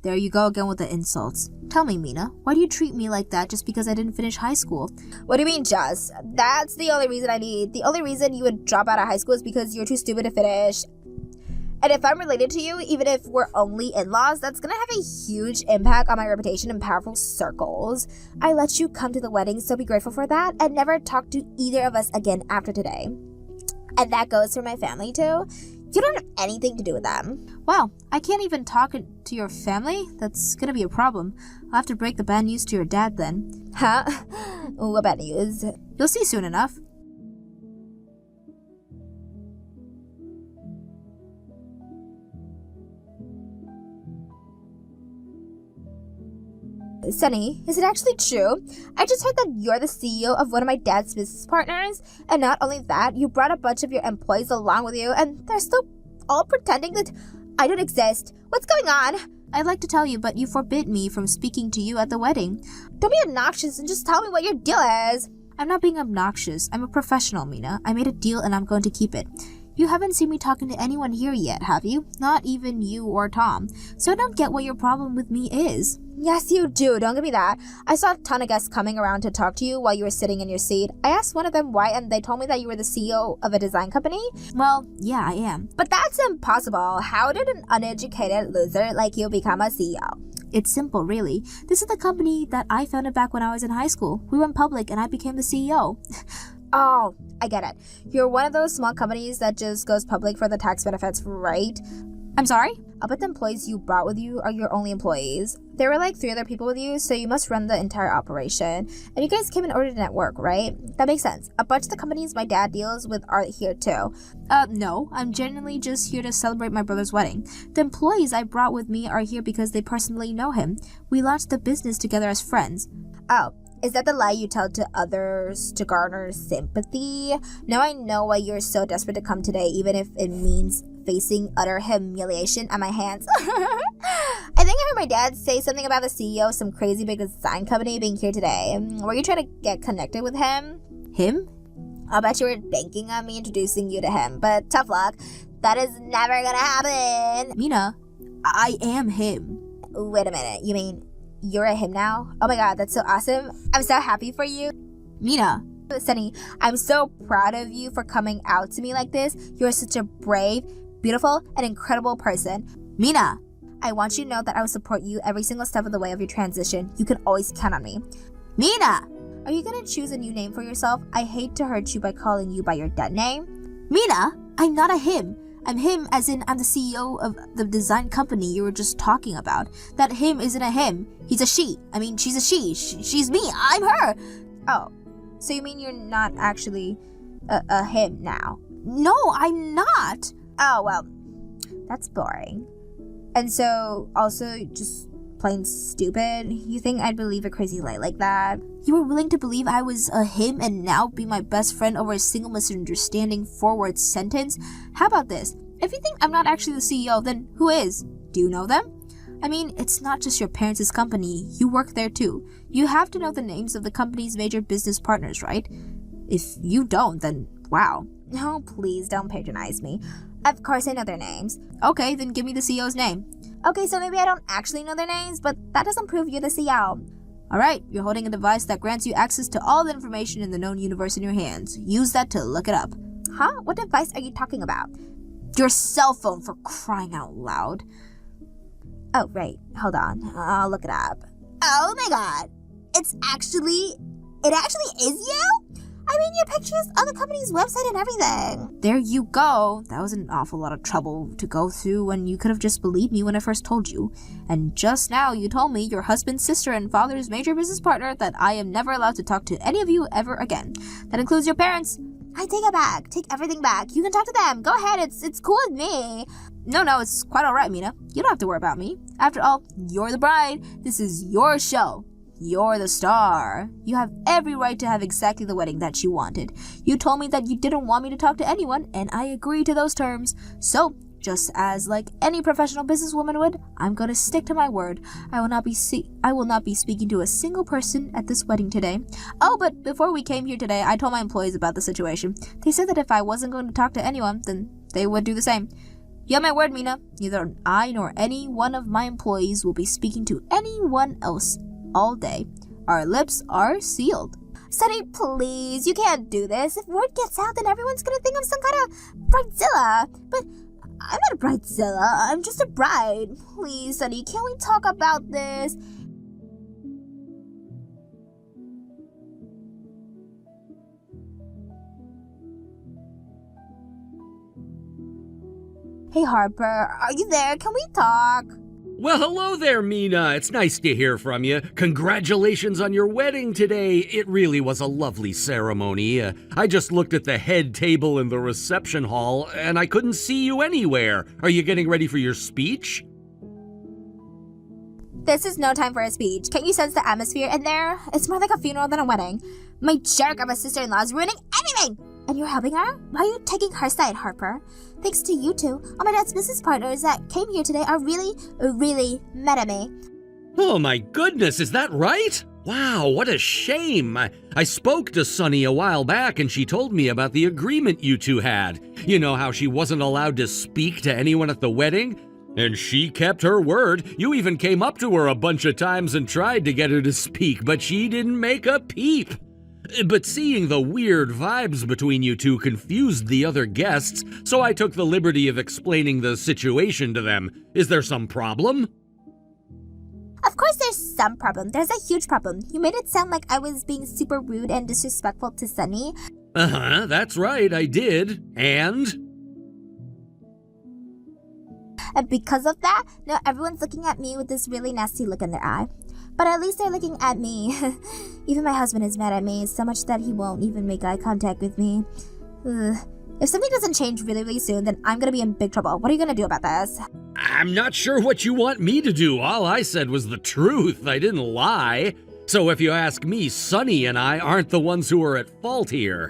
There you go again with the insults. Tell me, Mina, why do you treat me like that just because I didn't finish high school? What do you mean, just? That's the only reason I need. The only reason you would drop out of high school is because you're too stupid to finish. And if I'm related to you, even if we're only in-laws, that's gonna have a huge impact on my reputation in powerful circles. I let you come to the wedding, so be grateful for that, and never talk to either of us again after today. And that goes for my family, too. You don't have anything to do with them. Wow, I can't even talk to your family? That's gonna be a problem. I'll have to break the bad news to your dad then. Huh? What bad news? You'll see soon enough. Sunny, is it actually true? I just heard that you're the CEO of one of my dad's business partners, and not only that, you brought a bunch of your employees along with you, and they're still all pretending that I don't exist. What's going on? I'd like to tell you, but you forbid me from speaking to you at the wedding. Don't be obnoxious and just tell me what your deal is. I'm not being obnoxious. I'm a professional, Mina. I made a deal and I'm going to keep it. You haven't seen me talking to anyone here yet, have you? Not even you or Tom. So I don't get what your problem with me is. Yes, you do. Don't give me that. I saw a ton of guests coming around to talk to you while you were sitting in your seat. I asked one of them why, and they told me that you were the CEO of a design company. Well, yeah, I am. But that's impossible. How did an uneducated loser like you become a CEO? It's simple, really. This is the company that I founded back when I was in high school. We went public and I became the CEO. Oh, I get it. You're one of those small companies that just goes public for the tax benefits, right? I'm sorry? I'll bet the employees you brought with you are your only employees. There were like 3 other people with you, so you must run the entire operation. And you guys came in order to network, right? That makes sense. A bunch of the companies my dad deals with are here too. No. I'm genuinely just here to celebrate my brother's wedding. The employees I brought with me are here because they personally know him. We launched the business together as friends. Oh. Is that the lie you tell to others to garner sympathy? Now I know why you're so desperate to come today, even if it means facing utter humiliation at my hands. I think I heard my dad say something about the CEO of some crazy big design company being here today. Were you trying to get connected with him? Him? I'll bet you were banking on me introducing you to him, but tough luck. That is never gonna happen. Mina, I am him. Wait a minute, you mean you're a him now? Oh my god, that's so awesome. I'm so happy for you. Mina. Sunny, I'm so proud of you for coming out to me like this. You're such a brave, beautiful, and incredible person. Mina. I want you to know that I will support you every single step of the way of your transition. You can always count on me. Mina. Are you gonna choose a new name for yourself? I hate to hurt you by calling you by your dead name. Mina, I'm not a him. I'm him as in I'm the CEO of the design company you were just talking about. That him isn't a him. He's a she. I mean, she's a she. She's me. I'm her. Oh, so you mean you're not actually a him now? No, I'm not. Oh, well, that's boring. And so, also, just plain stupid? You think I'd believe a crazy lie like that? You were willing to believe I was a him and now be my best friend over a single misunderstanding forward sentence? How about this? If you think I'm not actually the CEO, then who is? Do you know them? I mean, it's not just your parents' company. You work there too. You have to know the names of the company's major business partners, right? If you don't, then wow. No, please don't patronize me. Of course I know their names. Okay, then give me the CEO's name. Okay, so maybe I don't actually know their names, but that doesn't prove you're the CEO. Alright, you're holding a device that grants you access to all the information in the known universe in your hands. Use that to look it up. Huh? What device are you talking about? Your cell phone, for crying out loud. Oh, right. Hold on. I'll look it up. Oh my god. It actually is you? I mean, your pictures on the company's website and everything. There you go. That was an awful lot of trouble to go through when you could have just believed me when I first told you. And just now you told me, your husband's sister and father's major business partner, that I am never allowed to talk to any of you ever again. That includes your parents. I take it back. Take everything back. You can talk to them. Go ahead. It's cool with me. No, it's quite alright, Mina. You don't have to worry about me. After all, you're the bride. This is your show. You're the star. You have every right to have exactly the wedding that you wanted. You told me that you didn't want me to talk to anyone, and I agree to those terms. So, just as like any professional businesswoman would, I'm gonna stick to my word. I will not be speaking to a single person at this wedding today. Oh, but before we came here today, I told my employees about the situation. They said that if I wasn't going to talk to anyone, then they would do the same. You have my word, Mina. Neither I nor any one of my employees will be speaking to anyone else all day. Our lips are sealed. Sunny, please, you can't do this. If word gets out, then everyone's gonna think I'm some kind of bridezilla. But I'm not a bridezilla. I'm just a bride. Please, Sunny, can we talk about this? Hey, Harper, are you there? Can we talk? Well, hello there, Mina. It's nice to hear from you. Congratulations on your wedding today. It really was a lovely ceremony. I just looked at the head table in the reception hall, and I couldn't see you anywhere. Are you getting ready for your speech? This is no time for a speech. Can't you sense the atmosphere in there? It's more like a funeral than a wedding. My jerk of a sister-in-law is ruining everything! And you're helping her? Why are you taking her side, Harper? Thanks to you two, all my dad's business partners that came here today are really mad at me. Oh my goodness, is that right? Wow, what a shame. I spoke to Sunny a while back and she told me about the agreement you two had. You know how she wasn't allowed to speak to anyone at the wedding? And she kept her word. You even came up to her a bunch of times and tried to get her to speak, but she didn't make a peep. But seeing the weird vibes between you two confused the other guests, so I took the liberty of explaining the situation to them. Is there some problem? Of course there's some problem. There's a huge problem. You made it sound like I was being super rude and disrespectful to Sunny. Uh-huh, that's right, I did. And because of that, now everyone's looking at me with this really nasty look in their eye. But at least they're looking at me. Even my husband is mad at me so much that he won't even make eye contact with me. Ugh. If something doesn't change really soon, then I'm gonna be in big trouble. What are you gonna do about this? I'm not sure what you want me to do. All I said was the truth. I didn't lie. So if you ask me, Sunny and I aren't the ones who are at fault here.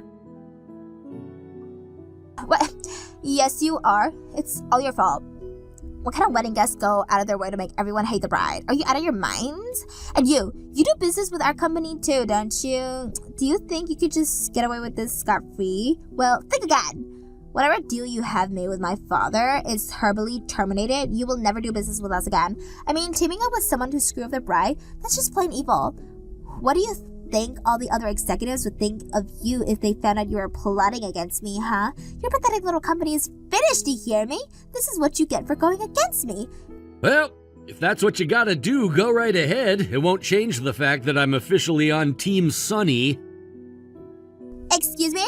What? Yes, you are. It's all your fault. What kind of wedding guests go out of their way to make everyone hate the bride? Are you out of your minds? And you do business with our company too, don't you? Do you think you could just get away with this scot-free? Well, think again. Whatever deal you have made with my father is verbally terminated. You will never do business with us again. I mean, teaming up with someone to screw up their bride, that's just plain evil. What do you think all the other executives would think of you if they found out you were plotting against me, huh? Your pathetic little company is finished, do you hear me? This is what you get for going against me. Well, if that's what you gotta do, go right ahead. It won't change the fact that I'm officially on Team Sunny. Excuse me?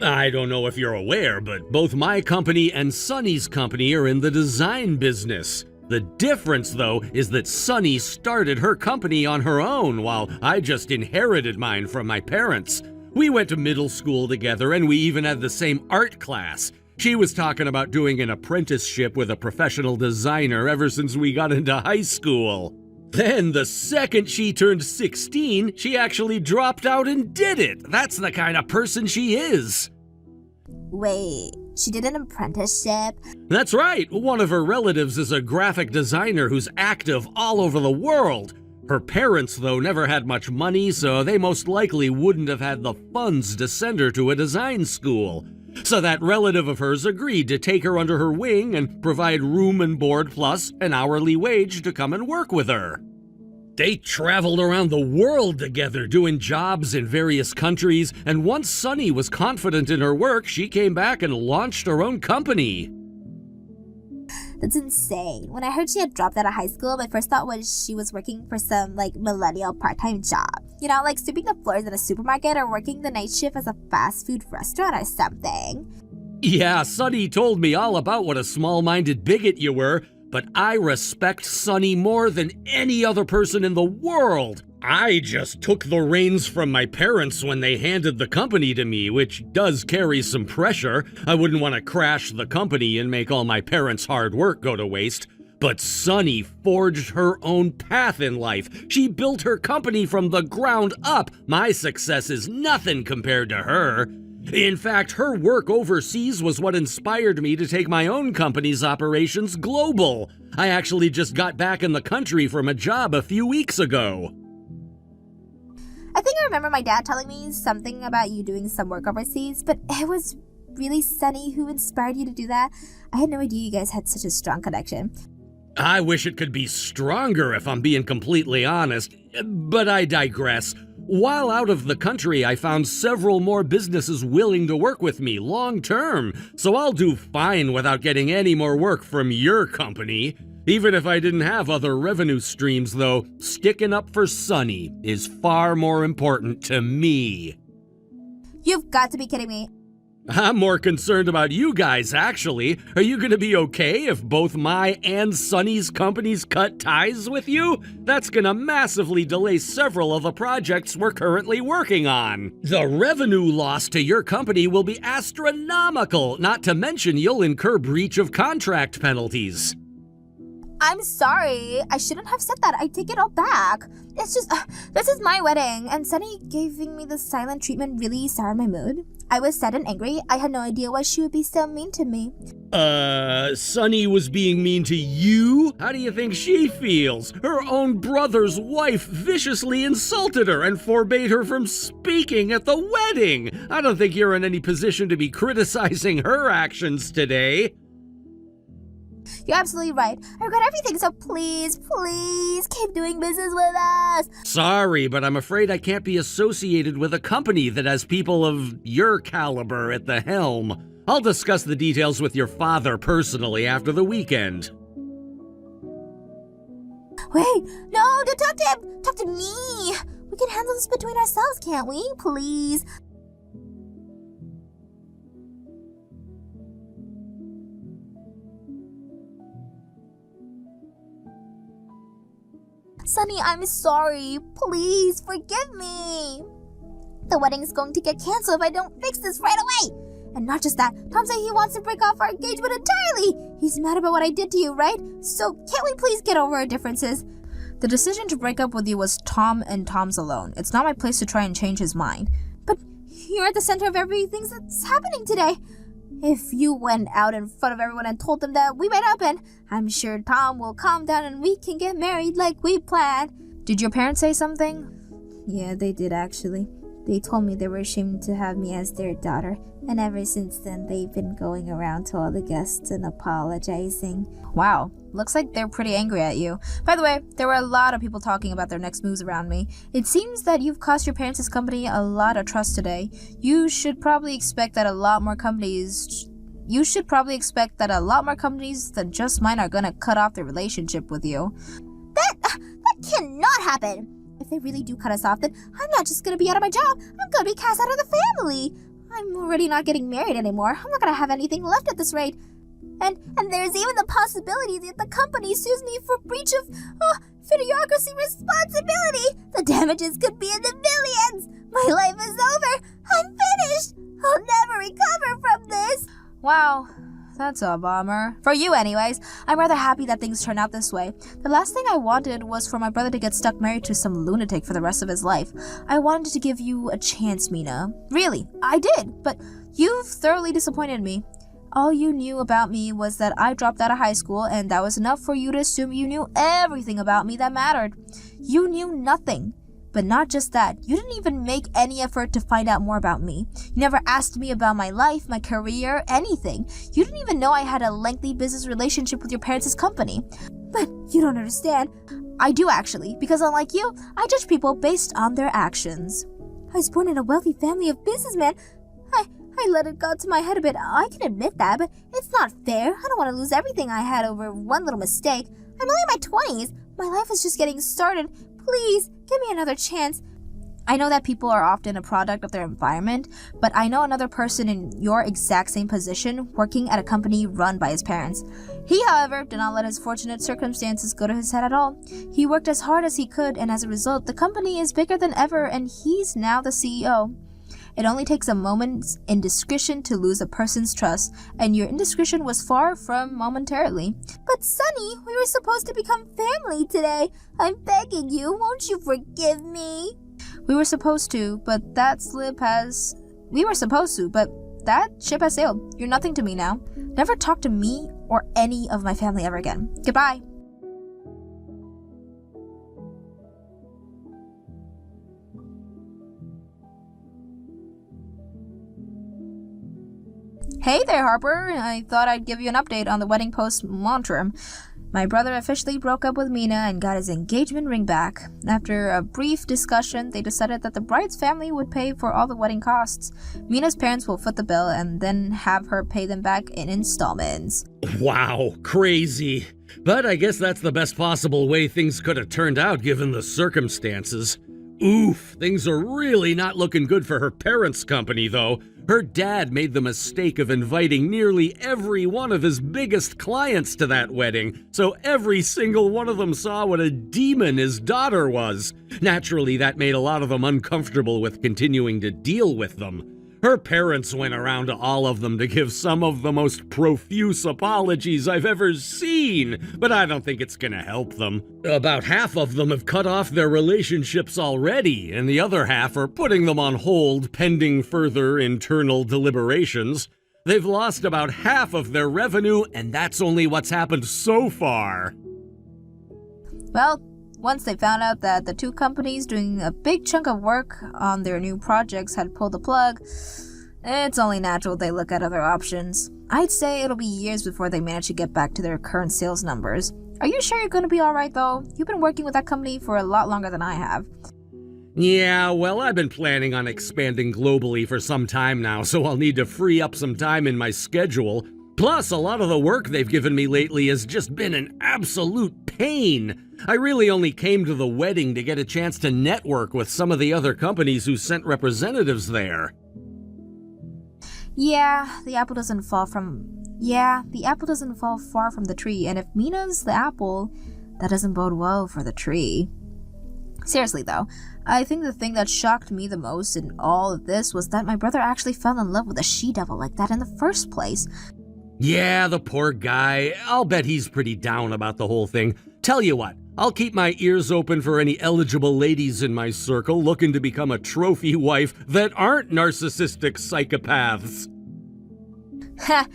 I don't know if you're aware, but both my company and Sunny's company are in the design business. The difference, though, is that Sunny started her company on her own, while I just inherited mine from my parents. We went to middle school together, and we even had the same art class. She was talking about doing an apprenticeship with a professional designer ever since we got into high school. Then, the second she turned 16, she actually dropped out and did it. That's the kind of person she is. Wait, she did an apprenticeship? That's right. One of her relatives is a graphic designer who's active all over the world. Her parents, though, never had much money, so they most likely wouldn't have had the funds to send her to a design school. So that relative of hers agreed to take her under her wing and provide room and board plus an hourly wage to come and work with her. They traveled around the world together doing jobs in various countries, and once Sunny was confident in her work, she came back and launched her own company. That's insane. When I heard she had dropped out of high school, my first thought was she was working for some, millennial part-time job. You know, like sweeping the floors in a supermarket or working the night shift as a fast food restaurant or something. Yeah, Sunny told me all about what a small-minded bigot you were, but I respect Sunny more than any other person in the world. I just took the reins from my parents when they handed the company to me, which does carry some pressure. I wouldn't want to crash the company and make all my parents' hard work go to waste. But Sunny forged her own path in life. She built her company from the ground up. My success is nothing compared to her. In fact, her work overseas was what inspired me to take my own company's operations global. I actually just got back in the country from a job a few weeks ago. I think I remember my dad telling me something about you doing some work overseas, but it was really Sunny who inspired you to do that. I had no idea you guys had such a strong connection. I wish it could be stronger if I'm being completely honest, but I digress. While out of the country, I found several more businesses willing to work with me long term, so I'll do fine without getting any more work from your company. Even if I didn't have other revenue streams, though, sticking up for Sunny is far more important to me. You've got to be kidding me. I'm more concerned about you guys, actually. Are you gonna be okay if both my and Sunny's companies cut ties with you? That's gonna massively delay several of the projects we're currently working on. The revenue loss to your company will be astronomical, not to mention you'll incur breach of contract penalties. I'm sorry. I shouldn't have said that. I take it all back. It's just, this is my wedding, and Sunny giving me the silent treatment really soured my mood. I was sad and angry. I had no idea why she would be so mean to me. Sunny was being mean to you? How do you think she feels? Her own brother's wife viciously insulted her and forbade her from speaking at the wedding. I don't think you're in any position to be criticizing her actions today. You're absolutely right. I regret everything, so please keep doing business with us. Sorry, but I'm afraid I can't be associated with a company that has people of your caliber at the helm. I'll discuss the details with your father personally after the weekend. Wait, no, don't talk to him. Talk to me. We can handle this between ourselves, can't we? Please. Sunny, I'm sorry. Please forgive me. The wedding's going to get canceled if I don't fix this right away. And not just that, Tom said he wants to break off our engagement entirely. He's mad about what I did to you, right? So can't we please get over our differences? The decision to break up with you was Tom and Tom's alone. It's not my place to try and change his mind. But you're at the center of everything that's happening today. If you went out in front of everyone and told them that we made up, and I'm sure Tom will calm down and we can get married like we planned. Did your parents say something? Yeah, they did actually. They told me they were ashamed to have me as their daughter, and ever since then they've been going around to all the guests and apologizing. Wow, looks like they're pretty angry at you. By the way, there were a lot of people talking about their next moves around me. It seems that you've cost your parents' company a lot of trust today. You should probably expect that a lot more companies than just mine are gonna cut off their relationship with you. That cannot happen. If they really do cut us off, then I'm not just gonna be out of my job. I'm gonna be cast out of the family. I'm already not getting married anymore. I'm not gonna have anything left at this rate. And there's even the possibility that the company sues me for breach of fiduciary responsibility. The damages could be in the millions. My life is over. I'm finished. I'll never recover from this. Wow, that's a bummer. For you anyways. I'm rather happy that things turned out this way. The last thing I wanted was for my brother to get stuck married to some lunatic for the rest of his life. I wanted to give you a chance, Mina. Really, I did, but you've thoroughly disappointed me. All you knew about me was that I dropped out of high school, and that was enough for you to assume you knew everything about me that mattered. You knew nothing. But not just that, you didn't even make any effort to find out more about me. You never asked me about my life, my career, anything. You didn't even know I had a lengthy business relationship with your parents' company. But you don't understand. I do actually, because unlike you, I judge people based on their actions. I was born in a wealthy family of businessmen. I let it go to my head a bit. I can admit that, but it's not fair. I don't want to lose everything I had over one little mistake. I'm only in my 20s. My life is just getting started. Please, give me another chance. I know that people are often a product of their environment, but I know another person in your exact same position working at a company run by his parents. He, however, did not let his fortunate circumstances go to his head at all. He worked as hard as he could, and as a result, the company is bigger than ever, and he's now the CEO. It only takes a moment's indiscretion to lose a person's trust, and your indiscretion was far from momentarily. But Sunny, we were supposed to become family today. I'm begging you, won't you forgive me? We were supposed to, but that ship has sailed. You're nothing to me now. Never talk to me or any of my family ever again. Goodbye. Hey there, Harper. I thought I'd give you an update on the wedding post-mortem. My brother officially broke up with Mina and got his engagement ring back. After a brief discussion, they decided that the bride's family would pay for all the wedding costs. Mina's parents will foot the bill and then have her pay them back in installments. Wow, crazy. But I guess that's the best possible way things could have turned out given the circumstances. Oof, things are really not looking good for her parents' company, though. Her dad made the mistake of inviting nearly every one of his biggest clients to that wedding, so every single one of them saw what a demon his daughter was. Naturally, that made a lot of them uncomfortable with continuing to deal with them. Her parents went around to all of them to give some of the most profuse apologies I've ever seen, but I don't think it's gonna help them. About half of them have cut off their relationships already, and the other half are putting them on hold pending further internal deliberations. They've lost about half of their revenue, and that's only what's happened so far. Well, once they found out that the two companies doing a big chunk of work on their new projects had pulled the plug, it's only natural they look at other options. I'd say it'll be years before they manage to get back to their current sales numbers. Are you sure you're going to be alright though? You've been working with that company for a lot longer than I have. Yeah, well, I've been planning on expanding globally for some time now, so I'll need to free up some time in my schedule. Plus, a lot of the work they've given me lately has just been an absolute pain. I really only came to the wedding to get a chance to network with some of the other companies who sent representatives there. Yeah, the apple doesn't fall far from the tree, and if Mina's the apple, that doesn't bode well for the tree. Seriously though, I think the thing that shocked me the most in all of this was that my brother actually fell in love with a she-devil like that in the first place. Yeah, the poor guy. I'll bet he's pretty down about the whole thing. Tell you what, I'll keep my ears open for any eligible ladies in my circle looking to become a trophy wife that aren't narcissistic psychopaths. Ha!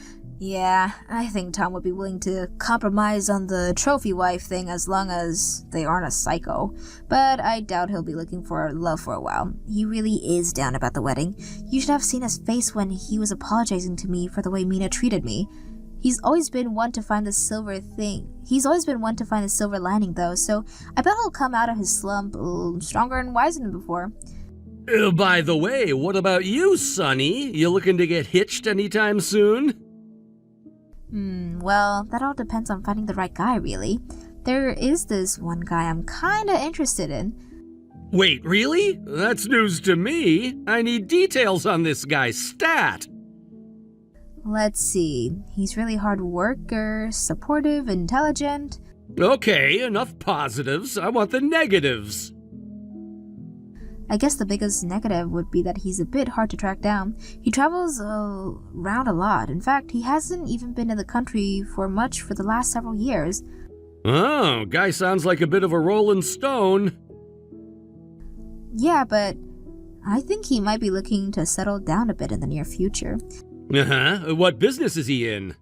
Yeah, I think Tom would be willing to compromise on the trophy wife thing as long as they aren't a psycho. But I doubt he'll be looking for love for a while. He really is down about the wedding. You should have seen his face when he was apologizing to me for the way Mina treated me. He's always been one to find the silver lining though, so I bet he'll come out of his slump stronger and wiser than before. By the way, what about you, Sonny? You looking to get hitched anytime soon? Well, that all depends on finding the right guy, really. There is this one guy I'm kinda interested in. Wait, really? That's news to me. I need details on this guy, stat. Let's see. He's really hard worker, supportive, intelligent. Okay, enough positives. I want the negatives. I guess the biggest negative would be that he's a bit hard to track down. He travels around a lot. In fact, he hasn't even been in the country for much for the last several years. Oh, guy sounds like a bit of a rolling stone. Yeah, but I think he might be looking to settle down a bit in the near future. Uh-huh. What business is he in?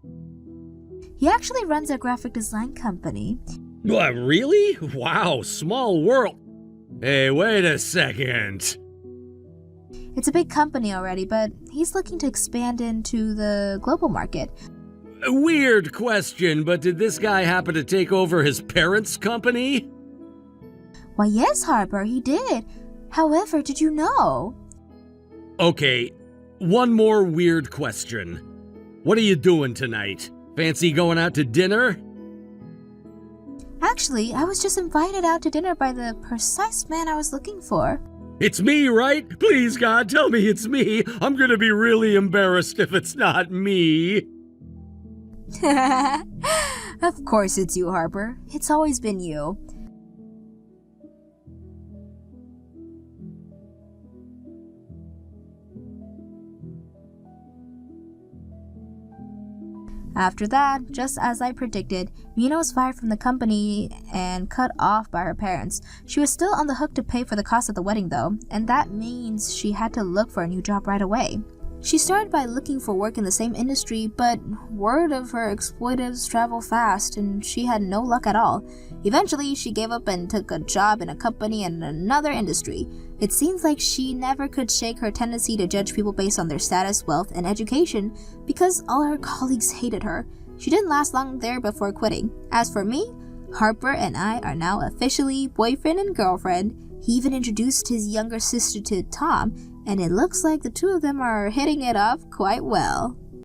He actually runs a graphic design company. What, really? Wow, small world. Hey, wait a second. It's a big company already, but he's looking to expand into the global market. Weird question, but did this guy happen to take over his parents' company? Why, yes, Harper, he did. However, did you know? Okay, one more weird question. What are you doing tonight? Fancy going out to dinner? Actually, I was just invited out to dinner by the precise man I was looking for. It's me, right? Please, God, tell me it's me. I'm gonna be really embarrassed if it's not me. Of course it's you, Harper. It's always been you. After that, just as I predicted, Mina was fired from the company and cut off by her parents. She was still on the hook to pay for the cost of the wedding though, and that means she had to look for a new job right away. She started by looking for work in the same industry, but word of her exploitives travel fast and she had no luck at all. Eventually, she gave up and took a job in a company in another industry. It seems like she never could shake her tendency to judge people based on their status, wealth, and education because all her colleagues hated her. She didn't last long there before quitting. As for me, Harper and I are now officially boyfriend and girlfriend. He even introduced his younger sister to Tom, and it looks like the two of them are hitting it off quite well.